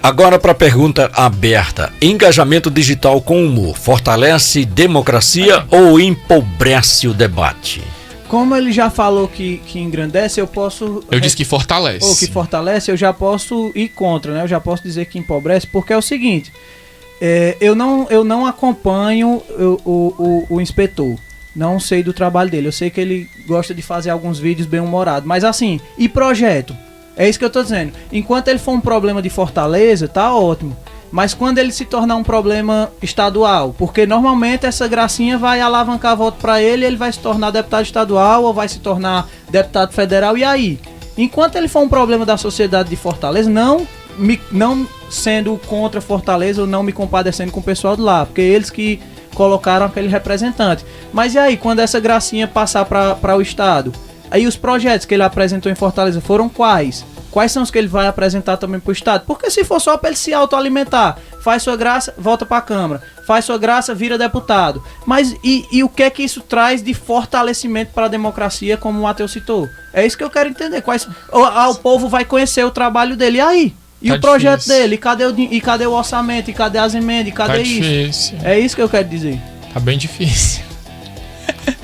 Speaker 1: Agora para a pergunta aberta: engajamento digital com humor fortalece democracia ou empobrece o debate?
Speaker 3: Como ele já falou que engrandece, eu posso...
Speaker 2: Eu disse que fortalece.
Speaker 3: Ou que fortalece, eu já posso ir contra, né? Eu já posso dizer que empobrece, porque é o seguinte... eu não acompanho o inspetor, não sei do trabalho dele. Eu sei que ele gosta de fazer alguns vídeos bem humorados, mas assim, e projeto? É isso que eu tô dizendo. Enquanto ele for um problema de Fortaleza, tá ótimo. Mas quando ele se tornar um problema estadual, porque normalmente essa gracinha vai alavancar voto para ele vai se tornar deputado estadual ou vai se tornar deputado federal, e aí? Enquanto ele for um problema da sociedade de Fortaleza, não sendo contra Fortaleza ou não me compadecendo com o pessoal de lá, porque eles que colocaram aquele representante. Mas e aí, quando essa gracinha passar para o estado? Aí os projetos que ele apresentou em Fortaleza foram quais? Quais são os que ele vai apresentar também pro estado? Porque se for só para ele se autoalimentar, faz sua graça, volta pra Câmara, faz sua graça, vira deputado. Mas e o que é que isso traz de fortalecimento para a democracia, como o Matheus citou? É isso que eu quero entender. O povo vai conhecer o trabalho dele, e aí? E o projeto dele? E cadê o orçamento? E cadê as emendas? E cadê isso? Difícil. É isso que eu quero dizer.
Speaker 2: Tá bem difícil.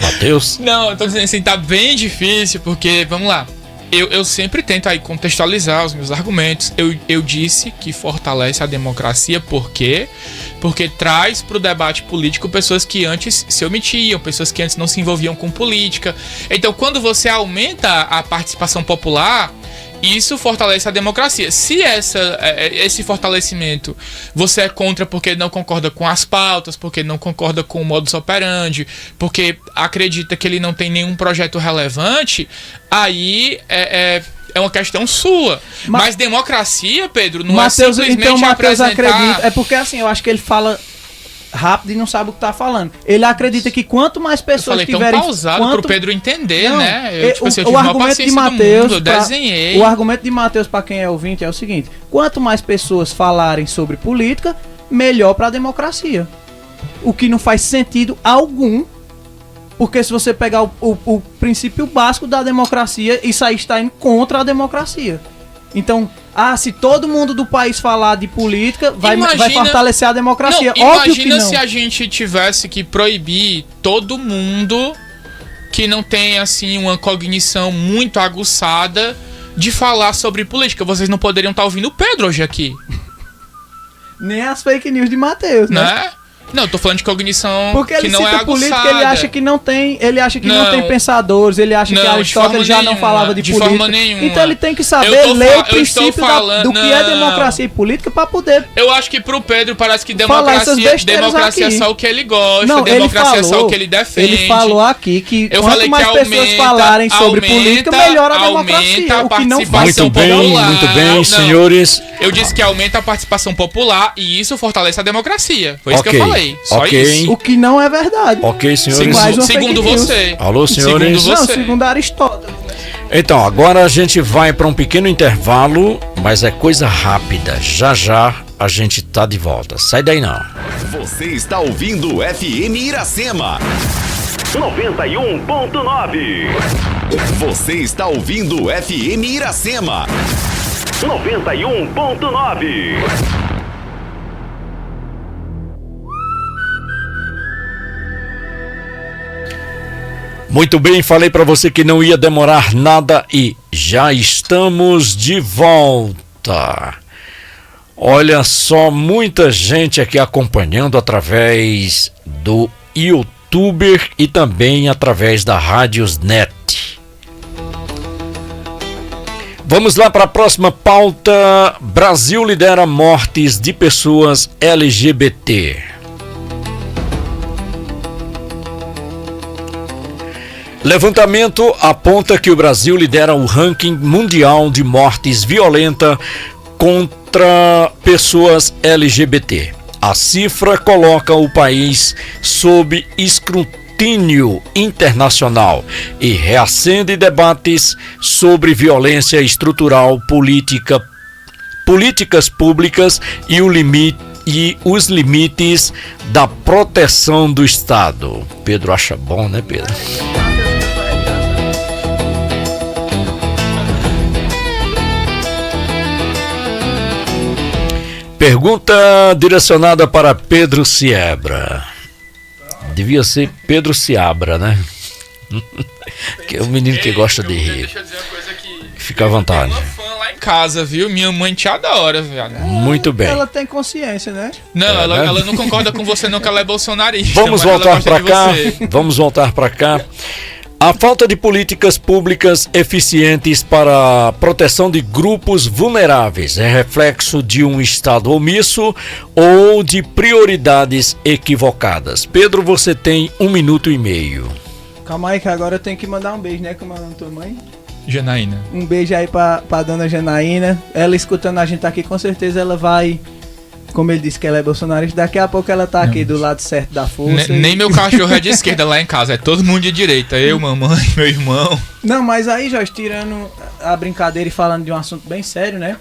Speaker 1: Matheus?
Speaker 2: Não, eu tô dizendo assim, tá bem difícil, porque, vamos lá. Eu sempre tento aí contextualizar os meus argumentos. Eu disse que fortalece a democracia porque traz para o debate político pessoas que antes se omitiam, pessoas que antes não se envolviam com política. Então, quando você aumenta a participação popular, isso fortalece a democracia. Se esse fortalecimento você é contra porque não concorda com as pautas, porque não concorda com o modus operandi, porque acredita que ele não tem nenhum projeto relevante, aí é uma questão sua. Mas democracia, Pedro, não
Speaker 3: Mateus,
Speaker 2: é simplesmente
Speaker 3: então, Mateus
Speaker 2: apresentar...
Speaker 3: acredita. É porque assim, eu acho que ele fala rápido e não sabe o que tá falando. Ele acredita que quanto mais pessoas tiverem...
Speaker 2: tão pausado pro Pedro entender,
Speaker 3: não,
Speaker 2: né? Eu tive
Speaker 3: o argumento de Mateus,
Speaker 2: eu desenhei.
Speaker 3: O argumento de Mateus, para quem é ouvinte, é o seguinte: quanto mais pessoas falarem sobre política, melhor para a democracia. O que não faz sentido algum, porque se você pegar o princípio básico da democracia, isso aí está indo contra a democracia. Então, se todo mundo do país falar de política, vai fortalecer a democracia.
Speaker 2: Não,
Speaker 3: óbvio que não.
Speaker 2: Imagina se a gente tivesse que proibir todo mundo que não tem, assim, uma cognição muito aguçada de falar sobre política. Vocês não poderiam estar ouvindo o Pedro hoje aqui.
Speaker 3: Nem as fake news de Mateus, né?
Speaker 2: Não, eu tô falando de cognição
Speaker 3: porque
Speaker 2: que não é aguçada.
Speaker 3: Política, ele acha que não tem, não tem pensadores, ele acha que Aristóteles já não falava de política.
Speaker 2: Forma nenhuma.
Speaker 3: Então ele tem que saber ler o princípio do que é democracia e política para poder...
Speaker 2: Eu acho que pro Pedro parece que democracia é só o que ele gosta, não, democracia é só o que ele defende.
Speaker 3: Ele falou aqui que quanto mais pessoas falarem sobre política, melhor a democracia.
Speaker 2: O que não faz
Speaker 1: muito bem, senhores.
Speaker 2: Eu disse que aumenta a participação popular e isso fortalece a democracia. Foi isso que eu falei. Só isso.
Speaker 3: O que não é verdade.
Speaker 1: Ok, senhores.
Speaker 2: Segundo você.
Speaker 1: Alô, senhores.
Speaker 3: Segundo Aristóteles.
Speaker 1: Então, agora a gente vai para um pequeno intervalo, mas é coisa rápida. Já já a gente tá de volta. Sai daí não.
Speaker 4: Você está ouvindo FM Iracema 91.9. Você está ouvindo FM Iracema 91.9.
Speaker 1: Muito bem, falei para você que não ia demorar nada e já estamos de volta. Olha só, muita gente aqui acompanhando através do YouTube e também através da Rádiosnet. Vamos lá para a próxima pauta. Brasil lidera mortes de pessoas LGBT. Levantamento aponta que o Brasil lidera o ranking mundial de mortes violentas contra pessoas LGBT. A cifra coloca o país sob escrutínio internacional e reacende debates sobre violência estrutural, políticas públicas e os limites da proteção do Estado. Pedro acha bom, né, Pedro? Pergunta direcionada para Pedro Seabra. Devia ser Pedro Seabra, né? Que é o menino que gosta de rir.
Speaker 2: Deixa eu dizer uma coisa aqui.
Speaker 1: Fica à vontade.
Speaker 2: Tem uma fã lá em casa, viu? Minha mãe te adora, velho.
Speaker 1: Muito bem.
Speaker 3: Ela tem consciência, né?
Speaker 2: Não, ela não concorda com você não, que ela é bolsonarista.
Speaker 1: Vamos voltar para cá. Vamos voltar para cá. A falta de políticas públicas eficientes para a proteção de grupos vulneráveis é reflexo de um Estado omisso ou de prioridades equivocadas? Pedro, você tem 1 minuto e meio.
Speaker 3: Calma aí que agora eu tenho que mandar um beijo, né? Como é o nome da tua mãe?
Speaker 2: Janaína.
Speaker 3: Um beijo aí pra dona Janaína. Ela escutando a gente aqui, com certeza ela vai... Como ele disse que ela é bolsonarista, daqui a pouco ela tá aqui do lado certo da força.
Speaker 2: Nem meu cachorro é de esquerda lá em casa, é todo mundo de direita. Eu, mamãe, meu irmão.
Speaker 3: Não, mas aí, Jorge, tirando a brincadeira e falando de um assunto bem sério, né?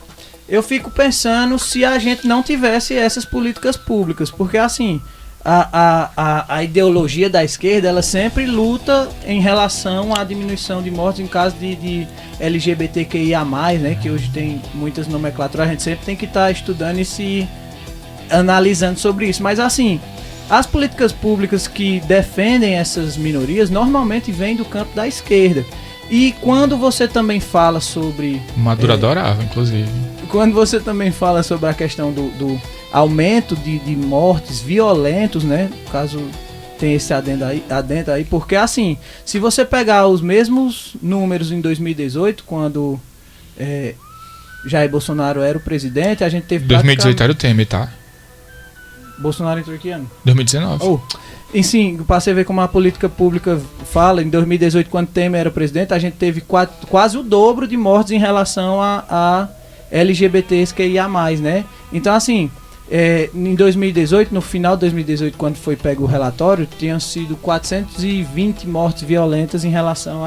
Speaker 3: Eu fico pensando se a gente não tivesse essas políticas públicas. Porque, assim, a ideologia da esquerda, ela sempre luta em relação à diminuição de mortes em caso de LGBTQIA+, né? Que hoje tem muitas nomenclaturas. A gente sempre tem que estar estudando e se... analisando sobre isso, mas assim, as políticas públicas que defendem essas minorias normalmente vêm do campo da esquerda. E quando você também fala sobre...
Speaker 2: Maduro adorava, inclusive.
Speaker 3: Quando você também fala sobre a questão do aumento de mortes violentos, né? Caso tem esse adendo aí, porque assim, se você pegar os mesmos números em 2018, quando Jair Bolsonaro era o presidente, a gente teve...
Speaker 2: 2018 era o Temer, tá?
Speaker 3: Bolsonaro entrou que ano?
Speaker 2: 2019.
Speaker 3: E sim, pra você ver como a política pública fala, em 2018, quando Temer era presidente, a gente teve quase o dobro de mortes em relação a LGBTQIA+, né? Então, assim, em 2018, no final de 2018, quando foi pego o relatório, tinham sido 420 mortes violentas em relação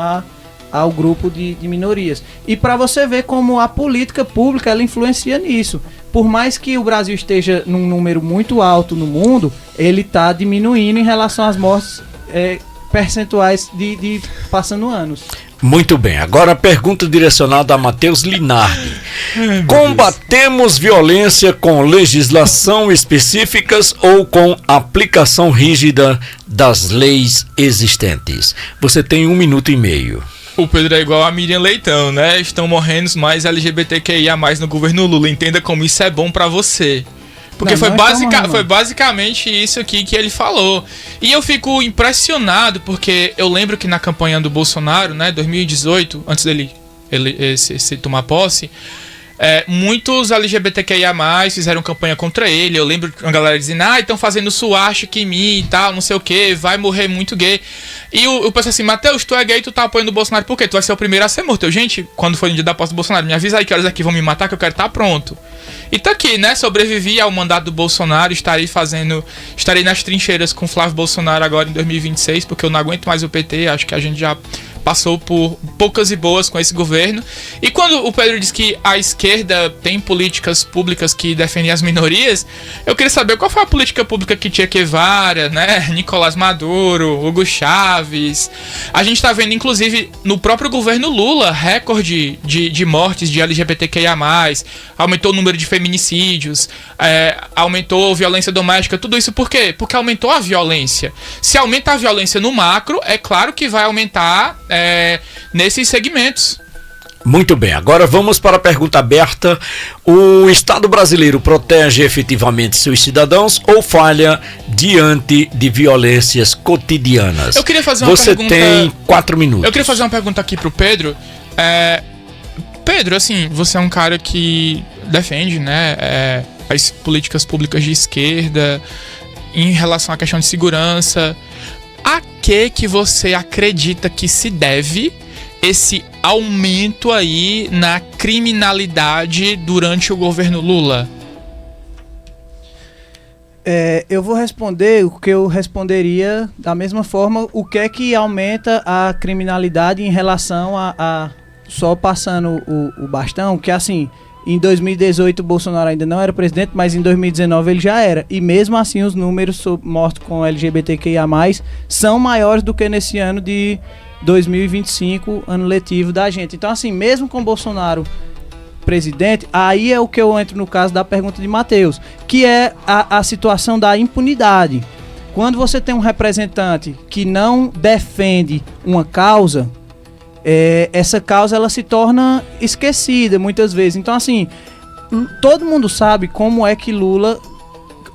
Speaker 3: ao grupo de minorias. E para você ver como a política pública ela influencia nisso. Por mais que o Brasil esteja num número muito alto no mundo, ele está diminuindo em relação às mortes percentuais de passando anos.
Speaker 1: Muito bem, agora a pergunta direcionada a Matheus Linardi. Combatemos violência com legislação específicas ou com aplicação rígida das leis existentes? Você tem 1 minuto e meio.
Speaker 2: O Pedro é igual a Miriam Leitão, né? Estão morrendo mais LGBTQIA+ no governo Lula. Entenda como isso é bom pra você. Porque foi basicamente isso aqui que ele falou. E eu fico impressionado, porque eu lembro que na campanha do Bolsonaro, né, 2018, antes dele se tomar posse, muitos LGBTQIA+, fizeram campanha contra ele. Eu lembro que a galera dizendo, estão fazendo suástica em mim e tal, não sei o que, vai morrer muito gay. E eu pensei assim, Matheus, tu é gay, tu tá apoiando o Bolsonaro, por quê? Tu vai ser o primeiro a ser morto. Gente, quando for no dia da posse do Bolsonaro, me avisa aí que horas aqui vão me matar, que eu quero estar pronto. E tá aqui, né, sobrevivi ao mandato do Bolsonaro, estarei nas trincheiras com Flávio Bolsonaro agora em 2026, porque eu não aguento mais o PT, acho que a gente já passou por poucas e boas com esse governo. E quando o Pedro diz que a esquerda tem políticas públicas que defendem as minorias, eu queria saber qual foi a política pública que Che Guevara, né, Nicolás Maduro, Hugo Chávez. A gente tá vendo, inclusive, no próprio governo Lula, recorde de mortes de LGBTQIA+, aumentou o número de feminicídios, aumentou a violência doméstica, tudo isso por quê? Porque aumentou a violência. Se aumenta a violência no macro, é claro que vai aumentar nesses segmentos.
Speaker 1: Muito bem, agora vamos para a pergunta aberta. O Estado brasileiro protege efetivamente seus cidadãos ou falha diante de violências cotidianas?
Speaker 2: Eu queria fazer uma
Speaker 1: pergunta... Você tem 4 minutos.
Speaker 2: Eu queria fazer uma pergunta aqui pro Pedro. Pedro, assim, você é um cara que defende, né, as políticas públicas de esquerda em relação à questão de segurança. A que você acredita que se deve esse aumento aí na criminalidade durante o governo Lula?
Speaker 3: Eu vou responder o que eu responderia da mesma forma. O que é que aumenta a criminalidade em relação a só passando o bastão? Que assim, em 2018 o Bolsonaro ainda não era presidente, mas em 2019 ele já era. E mesmo assim os números mortos com LGBTQIA+, são maiores do que nesse ano de 2025, ano letivo da gente. Então assim, mesmo com Bolsonaro presidente, aí é o que eu entro no caso da pergunta de Matheus, que é a situação da impunidade. Quando você tem um representante que não defende uma causa, essa causa ela se torna esquecida muitas vezes. Então assim, todo mundo sabe como é que Lula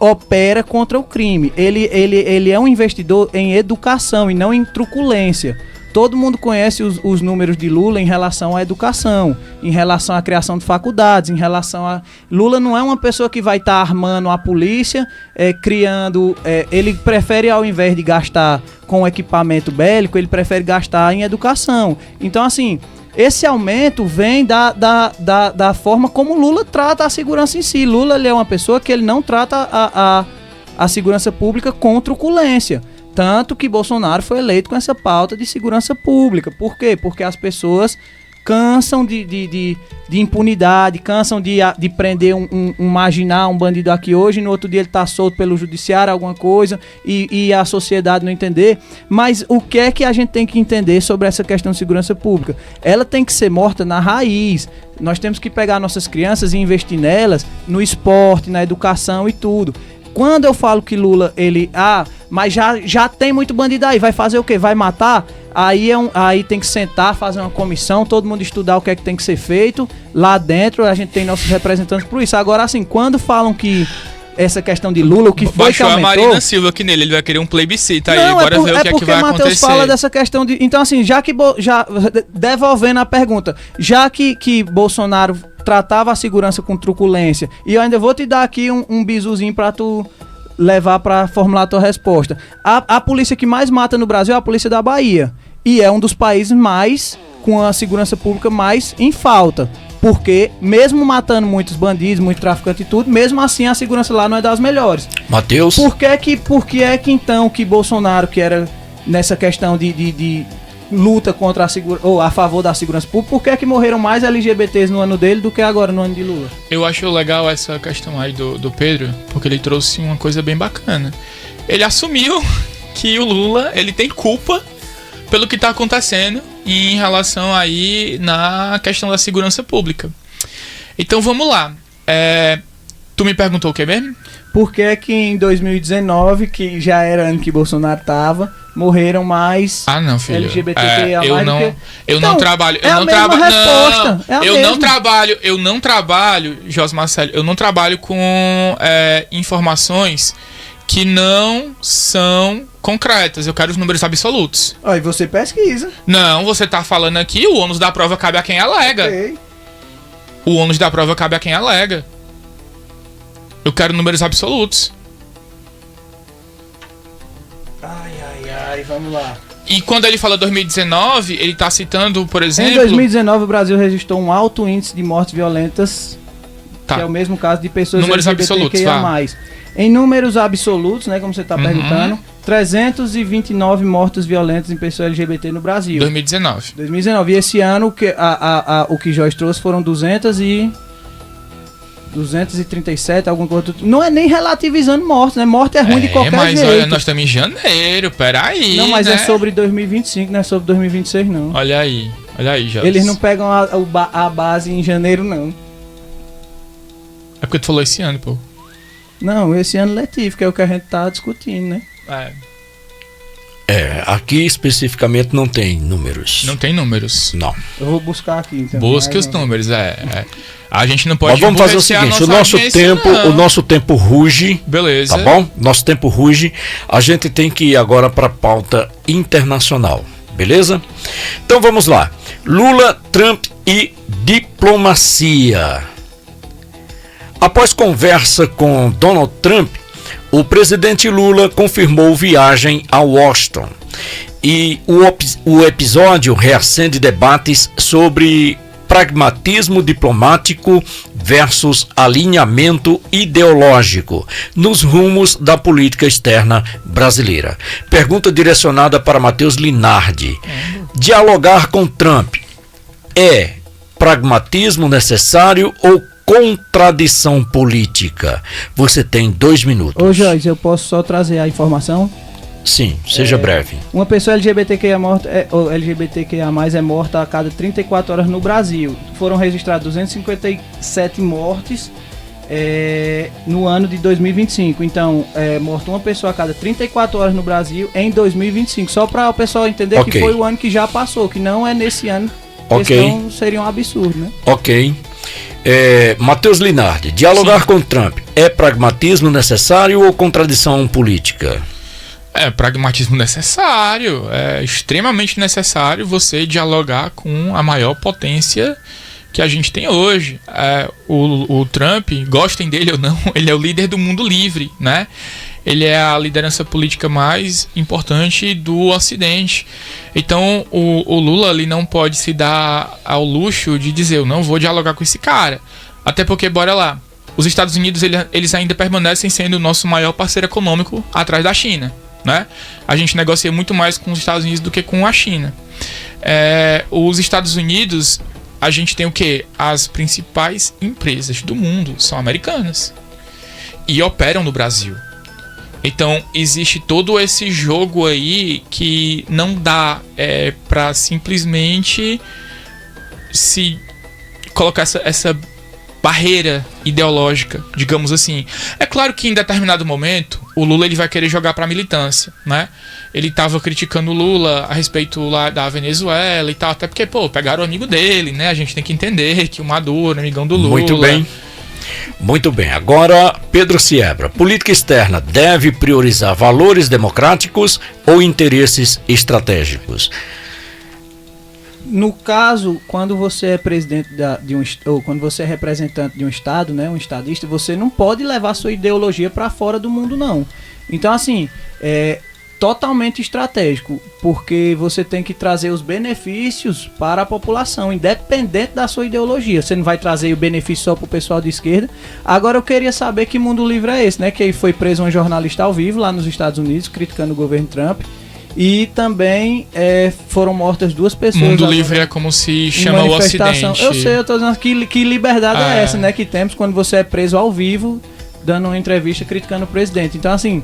Speaker 3: opera contra o crime. Ele é um investidor em educação e não em truculência. todo mundo conhece os números de Lula em relação à educação, em relação à criação de faculdades, em relação a... Lula não é uma pessoa que vai estar armando a polícia, criando... ele prefere, ao invés de gastar com equipamento bélico, ele prefere gastar em educação. Então, assim, esse aumento vem da forma como Lula trata a segurança em si. Lula, ele é uma pessoa que ele não trata a segurança pública com truculência. Tanto que Bolsonaro foi eleito com essa pauta de segurança pública. Por quê? Porque as pessoas cansam de impunidade, cansam de prender um marginal, um bandido aqui hoje, no outro dia ele está solto pelo judiciário, alguma coisa, e a sociedade não entender. Mas o que é que a gente tem que entender sobre essa questão de segurança pública? Ela tem que ser morta na raiz. Nós temos que pegar nossas crianças e investir nelas no esporte, na educação e tudo. Quando eu falo que Lula, mas já tem muito bandido aí, vai fazer o quê? Vai matar? Aí tem que sentar, fazer uma comissão, todo mundo estudar o que é que tem que ser feito. Lá dentro a gente tem nossos representantes por isso. Agora, assim, quando falam que essa questão de Lula, o que foi que aumentou...
Speaker 2: Baixou a Marina Silva aqui nele, ele vai querer um plebiscito aí, bora ver o que é que vai acontecer. Matheus fala
Speaker 3: dessa questão de... Então, assim, já devolvendo a pergunta, já que Bolsonaro tratava a segurança com truculência, e eu ainda vou te dar aqui um bizuzinho pra tu levar pra formular a tua resposta. A polícia que mais mata no Brasil é a polícia da Bahia, e é um dos países com a segurança pública mais em falta. Porque, mesmo matando muitos bandidos, muitos traficantes e tudo, mesmo assim a segurança lá não é das melhores.
Speaker 1: Matheus?
Speaker 3: Por que que então que Bolsonaro, que era nessa questão de luta contra ou a favor da segurança pública, por que morreram mais LGBTs no ano dele do que agora no ano de Lula?
Speaker 2: Eu acho legal essa questão aí do Pedro, porque ele trouxe uma coisa bem bacana. Ele assumiu que o Lula, ele tem culpa pelo que está acontecendo em relação aí na questão da segurança pública. Então vamos lá. Tu me perguntou o que mesmo?
Speaker 3: Por que que em 2019, que já era ano que Bolsonaro tava, morreram mais LGBTQIA+?
Speaker 2: Eu não trabalho, Jos Marcelo, eu não trabalho com informações que não são concretas. Eu quero os números absolutos.
Speaker 3: E você pesquisa.
Speaker 2: Não, você tá falando aqui, o ônus da prova cabe a quem alega.
Speaker 3: Okay.
Speaker 2: O ônus da prova cabe a quem alega. Eu quero números absolutos.
Speaker 3: Ai, vamos lá.
Speaker 2: E quando ele fala 2019, ele tá citando, por exemplo...
Speaker 3: Em 2019, o Brasil registrou um alto índice de mortes violentas, que é o mesmo caso de pessoas
Speaker 2: números absolutos,
Speaker 3: Em números absolutos, né, como você tá perguntando, 329 mortos violentos em pessoas LGBT no Brasil.
Speaker 2: 2019.
Speaker 3: E esse ano, o que Joyce trouxe foram 237, alguma coisa. Não é nem relativizando morte, né? Morte é ruim de qualquer jeito. Mas
Speaker 2: olha, nós estamos em janeiro, peraí.
Speaker 3: Não, mas
Speaker 2: né?
Speaker 3: É sobre 2025, não é sobre 2026, não.
Speaker 2: Olha aí, Jorge.
Speaker 3: Eles não pegam a base em janeiro, não.
Speaker 2: É porque tu falou esse ano, pô.
Speaker 3: Não, esse ano letivo, que é o que a gente tá discutindo, né?
Speaker 1: Aqui especificamente não tem números.
Speaker 2: Não tem números.
Speaker 1: Não.
Speaker 3: Eu vou buscar aqui, então.
Speaker 2: Busque os números, A gente não pode...
Speaker 1: Mas vamos fazer o seguinte, o nosso tempo ruge.
Speaker 2: Beleza.
Speaker 1: Tá bom? Nosso tempo ruge. A gente tem que ir agora para a pauta internacional. Beleza? Então vamos lá. Lula, Trump e diplomacia. Após conversa com Donald Trump, o presidente Lula confirmou viagem a Washington. E o episódio reacende debates sobre pragmatismo diplomático versus alinhamento ideológico nos rumos da política externa brasileira. Pergunta direcionada para Matheus Linardi. Dialogar com Trump é pragmatismo necessário ou contradição política? Você tem 2 minutos.
Speaker 3: Ô Jorge, eu posso só trazer a informação?
Speaker 1: Sim, seja breve.
Speaker 3: Uma pessoa LGBTQIA+, é morta a cada 34 horas no Brasil. Foram registradas 257 mortes no ano de 2025. Então, morta uma pessoa a cada 34 horas no Brasil em 2025. Só para o pessoal entender que foi o ano que já passou, que não é nesse ano. Senão seria um absurdo, né?
Speaker 1: Ok. Matheus Linardi, dialogar com Trump é pragmatismo necessário ou contradição política?
Speaker 2: É pragmatismo necessário, é extremamente necessário você dialogar com a maior potência que a gente tem hoje. O Trump, gostem dele ou não, ele é o líder do mundo livre, né? Ele é a liderança política mais importante do Ocidente. Então o Lula ali não pode se dar ao luxo de dizer, eu não vou dialogar com esse cara. Até porque, bora lá, os Estados Unidos eles ainda permanecem sendo o nosso maior parceiro econômico atrás da China, né? A gente negocia muito mais com os Estados Unidos do que com a China. Os Estados Unidos, a gente tem o quê? As principais empresas do mundo são americanas e operam no Brasil. Então existe todo esse jogo aí que não dá para simplesmente se colocar essa barreira ideológica, digamos assim. É claro que em determinado momento o Lula ele vai querer jogar para a militância, né? Ele estava criticando o Lula a respeito lá da Venezuela e tal, até porque, pegaram o amigo dele, né? A gente tem que entender que o Maduro, amigão do Lula.
Speaker 1: Muito bem. Muito bem, agora Pedro Siebra, política externa deve priorizar valores democráticos ou interesses estratégicos?
Speaker 3: No caso, quando você é presidente ou quando você é representante de um estado, né, um estadista, você não pode levar sua ideologia para fora do mundo, não. Então, assim, totalmente estratégico, porque você tem que trazer os benefícios para a população, independente da sua ideologia. Você não vai trazer o benefício só para o pessoal de esquerda. Agora eu queria saber que mundo livre é esse, né? Que aí foi preso uma jornalista ao vivo lá nos Estados Unidos, criticando o governo Trump. E também foram mortas 2 pessoas.
Speaker 2: Mundo livre é como se chama o Ocidente.
Speaker 3: Eu sei, eu tô dizendo que liberdade é essa, né? Que temos quando você é preso ao vivo, dando uma entrevista criticando o presidente. Então, assim,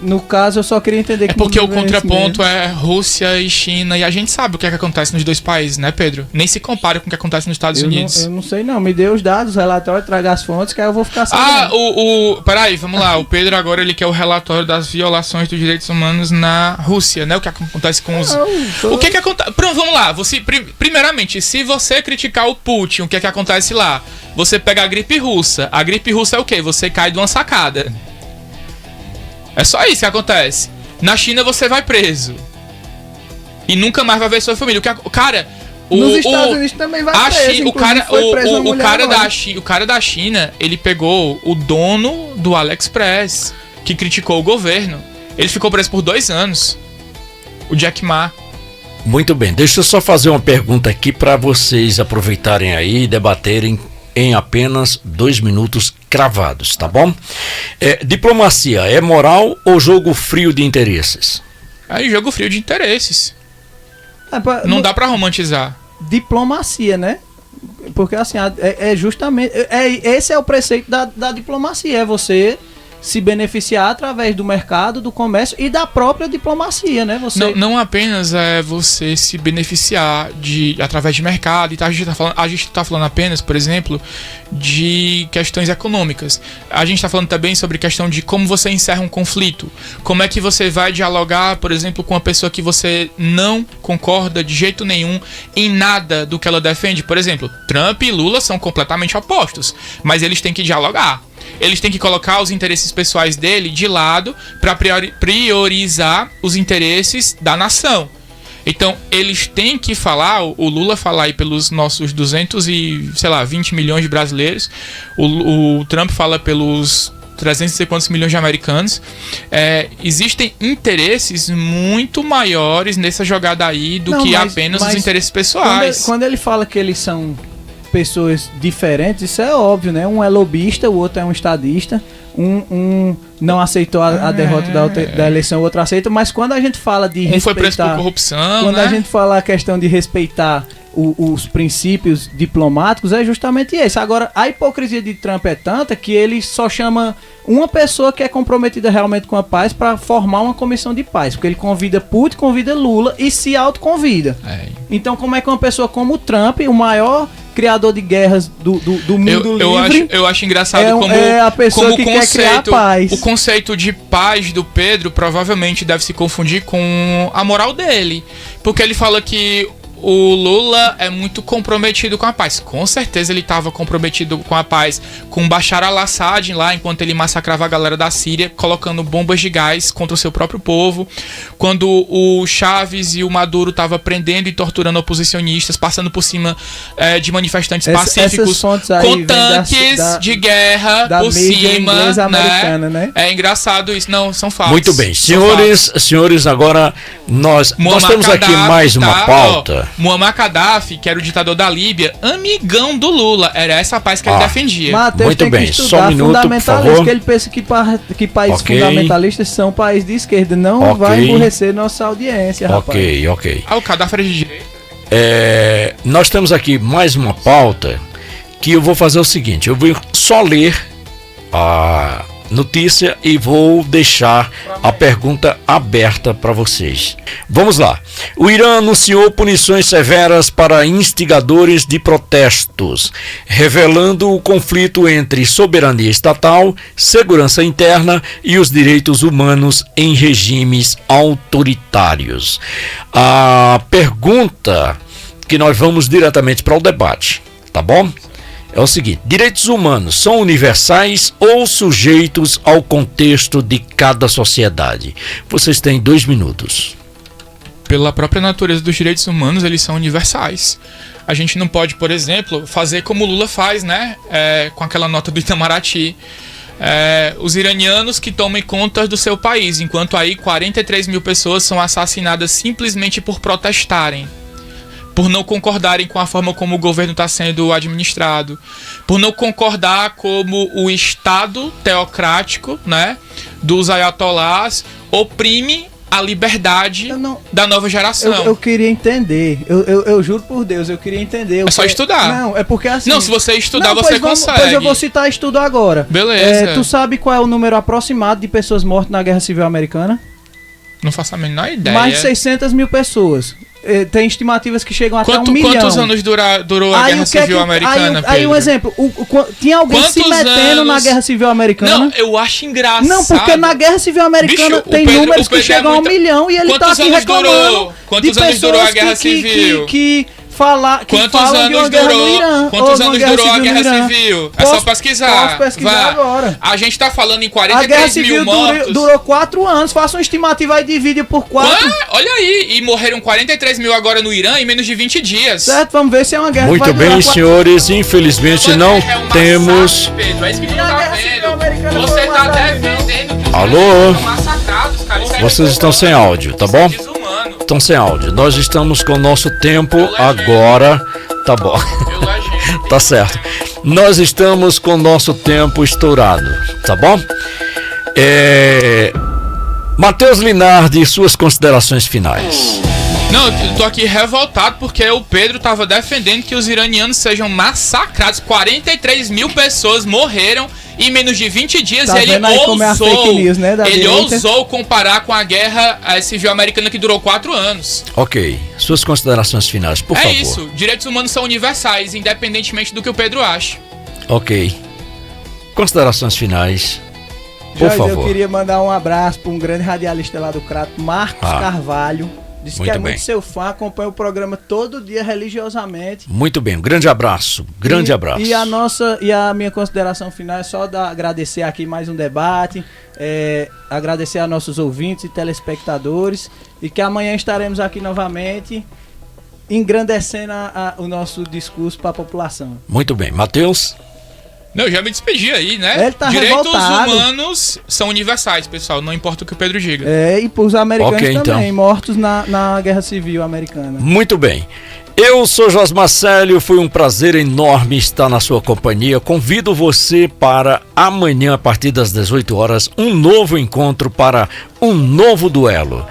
Speaker 3: no caso eu só queria entender que
Speaker 2: porque o contraponto é Rússia e China, e a gente sabe o que acontece nos dois países, né, Pedro? Nem se compara com o que acontece nos Estados Unidos.
Speaker 3: Eu não sei não, me dê os dados, o relatório, traga as fontes, que aí eu vou ficar sabendo.
Speaker 2: Peraí, vamos lá, o Pedro agora ele quer o relatório das violações dos direitos humanos na Rússia, né? O que acontece com os... O que acontece... Pronto, vamos lá, primeiramente, se você criticar o Putin, o que acontece lá? Você pega a gripe russa é o quê? Você cai de uma sacada. É só isso que acontece. Na China você vai preso e nunca mais vai ver sua família.
Speaker 3: Nos Estados Unidos também vai preso.
Speaker 2: O cara da China, ele pegou o dono do AliExpress, que criticou o governo. Ele ficou preso por 2 anos. O Jack Ma.
Speaker 1: Muito bem, deixa eu só fazer uma pergunta aqui para vocês aproveitarem aí e debaterem em apenas 2 minutos cravados, tá bom? Diplomacia é moral ou jogo frio de interesses?
Speaker 2: Jogo frio de interesses. Não dá pra romantizar.
Speaker 3: Diplomacia, né? Porque assim, justamente... esse é o preceito da diplomacia, é você se beneficiar através do mercado, do comércio e da própria diplomacia, né?
Speaker 2: Não apenas você se beneficiar através de mercado, e a gente tá falando apenas, por exemplo, de questões econômicas. A gente está falando também sobre questão de como você encerra um conflito, como é que você vai dialogar, por exemplo, com uma pessoa que você não concorda de jeito nenhum em nada do que ela defende. Por exemplo, Trump e Lula são completamente opostos, mas eles têm que dialogar. Eles têm que colocar os interesses pessoais dele de lado para priorizar os interesses da nação. Então, eles têm que falar, o Lula falar aí pelos nossos 20 milhões de brasileiros, o Trump fala pelos 300 e sei quantos milhões de americanos. Existem interesses muito maiores nessa jogada aí do que apenas os interesses pessoais.
Speaker 3: Quando ele fala que eles são pessoas diferentes, isso é óbvio, né? Um é lobista, o outro é um estadista, um não aceitou a derrota da eleição, o outro aceita, mas quando a gente fala de respeitar...
Speaker 2: foi preso por corrupção,
Speaker 3: quando a gente fala a questão de respeitar os princípios diplomáticos, é justamente isso. Agora, a hipocrisia de Trump é tanta que ele só chama uma pessoa que é comprometida realmente com a paz para formar uma comissão de paz, porque ele convida Putin, convida Lula e se autoconvida. Então, como é que uma pessoa como o Trump, o maior criador de guerras do mundo livre...
Speaker 2: Eu acho engraçado
Speaker 3: a pessoa que quer criar paz.
Speaker 2: O conceito de paz do Pedro provavelmente deve se confundir com a moral dele, porque ele fala que o Lula é muito comprometido com a paz. Com certeza ele estava comprometido com a paz com Bashar al-Assad lá, enquanto ele massacrava a galera da Síria, colocando bombas de gás contra o seu próprio povo. Quando o Chaves e o Maduro estavam prendendo e torturando oposicionistas, passando por cima de manifestantes pacíficos, com tanques de guerra por cima, né? É engraçado isso. Não, são fatos.
Speaker 1: Muito bem. Senhores, agora nós temos aqui mais uma pauta.
Speaker 2: Muammar Gaddafi, que era o ditador da Líbia, amigão do Lula. Era essa a paz que ele defendia.
Speaker 3: Mateus,
Speaker 1: muito
Speaker 3: tem
Speaker 1: bem,
Speaker 3: que
Speaker 1: só um minuto, por favor.
Speaker 3: Que ele pensa que países fundamentalistas são países de esquerda. Não vai emburrecer nossa audiência, rapaz.
Speaker 1: Ok.
Speaker 2: O Gaddafi era de direita.
Speaker 1: Nós temos aqui mais uma pauta que eu vou fazer o seguinte. Eu vou só ler a notícia e vou deixar a pergunta aberta para vocês. Vamos lá. O Irã anunciou punições severas para instigadores de protestos, revelando o conflito entre soberania estatal, segurança interna e os direitos humanos em regimes autoritários. A pergunta que nós vamos diretamente para o debate, tá bom? É o seguinte: direitos humanos são universais ou sujeitos ao contexto de cada sociedade? Vocês têm 2 minutos.
Speaker 2: Pela própria natureza dos direitos humanos, eles são universais. A gente não pode, por exemplo, fazer como o Lula faz, né? Com aquela nota do Itamaraty. Os iranianos que tomem conta do seu país, enquanto aí 43 mil pessoas são assassinadas simplesmente por protestarem, por não concordarem com a forma como o governo está sendo administrado, por não concordar como o Estado teocrático, né, dos ayatolás oprime a liberdade da nova geração.
Speaker 3: Eu queria entender, eu juro por Deus, eu queria entender.
Speaker 2: É só estudar.
Speaker 3: Não, é porque assim...
Speaker 2: Não, se você estudar, você consegue.
Speaker 3: Pois eu vou citar estudo agora.
Speaker 2: Beleza.
Speaker 3: Tu sabe qual é o número aproximado de pessoas mortas na Guerra Civil Americana?
Speaker 2: Não faço a menor ideia.
Speaker 3: Mais de 600 mil pessoas. Tem estimativas que chegam até 1 milhão.
Speaker 2: Quantos anos durou a Guerra Civil Americana,
Speaker 3: aí um exemplo, tinha alguém se metendo na Guerra Civil Americana?
Speaker 2: Não, eu acho engraçado.
Speaker 3: Não, porque na Guerra Civil Americana tem números que chegam a 1 milhão e ele tá aqui reclamando.
Speaker 2: Quantos anos durou a Guerra Civil?
Speaker 3: Quantos anos
Speaker 2: durou a Guerra Civil? É só pesquisar.
Speaker 3: Posso pesquisar agora.
Speaker 2: A gente tá falando em 43 mil mortos.
Speaker 3: A Guerra Civil durou 4 anos. Faça uma estimativa aí, divide por 4.
Speaker 2: Olha aí. E morreram 43 mil agora no Irã em menos de 20 dias.
Speaker 3: Certo, vamos ver se é uma guerra.
Speaker 1: Muito bem, senhores. Infelizmente não temos...
Speaker 2: Pedro, é isso que a gente tá vendo. Você tá defendendo...
Speaker 1: Alô?
Speaker 2: Massacrados, cara.
Speaker 1: Vocês estão sem áudio, tá bom? Estão sem áudio. Nós estamos com o nosso tempo agora. Tá bom. Tá certo. Nós estamos com o nosso tempo estourado, tá bom? Matheus Linardi, suas considerações finais.
Speaker 2: Não, eu tô aqui revoltado porque o Pedro tava defendendo que os iranianos sejam massacrados. 43 mil pessoas morreram em menos de 20 dias.
Speaker 3: Tá,
Speaker 2: e ele
Speaker 3: ousou
Speaker 2: ousou comparar com a Guerra Civil Americana, que durou 4 anos.
Speaker 1: Ok, suas considerações finais, por favor.
Speaker 2: É isso, direitos humanos são universais, independentemente do que o Pedro acha.
Speaker 1: Ok, considerações finais, por favor.
Speaker 3: Eu queria mandar um abraço para um grande radialista lá do Crato, Marcos Carvalho. Diz que é muito seu fã, acompanha o programa todo dia religiosamente.
Speaker 1: Muito bem, um grande abraço, abraço.
Speaker 3: E a minha consideração final é só agradecer aqui mais um debate, agradecer a nossos ouvintes e telespectadores, e que amanhã estaremos aqui novamente engrandecendo o nosso discurso para a população.
Speaker 1: Muito bem, Matheus?
Speaker 2: Não, eu já me despedi aí, né?
Speaker 3: Ele tá
Speaker 2: direitos
Speaker 3: revoltado.
Speaker 2: Humanos são universais, pessoal. Não importa o que o Pedro diga.
Speaker 3: E pros americanos também,
Speaker 1: então.
Speaker 3: Mortos na Guerra Civil Americana.
Speaker 1: Muito bem. Eu sou Josmar Célio, foi um prazer enorme estar na sua companhia. Convido você para amanhã, a partir das 18 horas, um novo encontro para um novo duelo.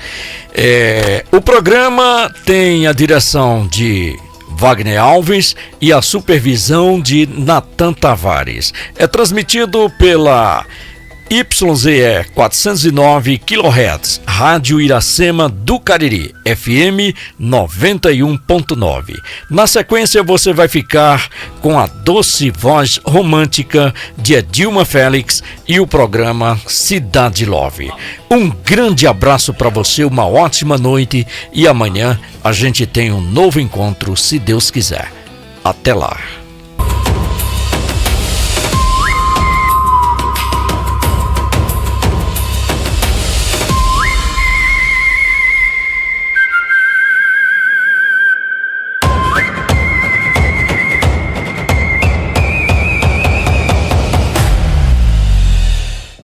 Speaker 1: O programa tem a direção de Wagner Alves e a supervisão de Natan Tavares. É transmitido pela YZE 409 kHz, Rádio Iracema do Cariri, FM 91.9. Na sequência você vai ficar com a doce voz romântica de Edilma Félix e o programa Cidade Love. Um grande abraço para você, uma ótima noite e amanhã a gente tem um novo encontro, se Deus quiser. Até lá.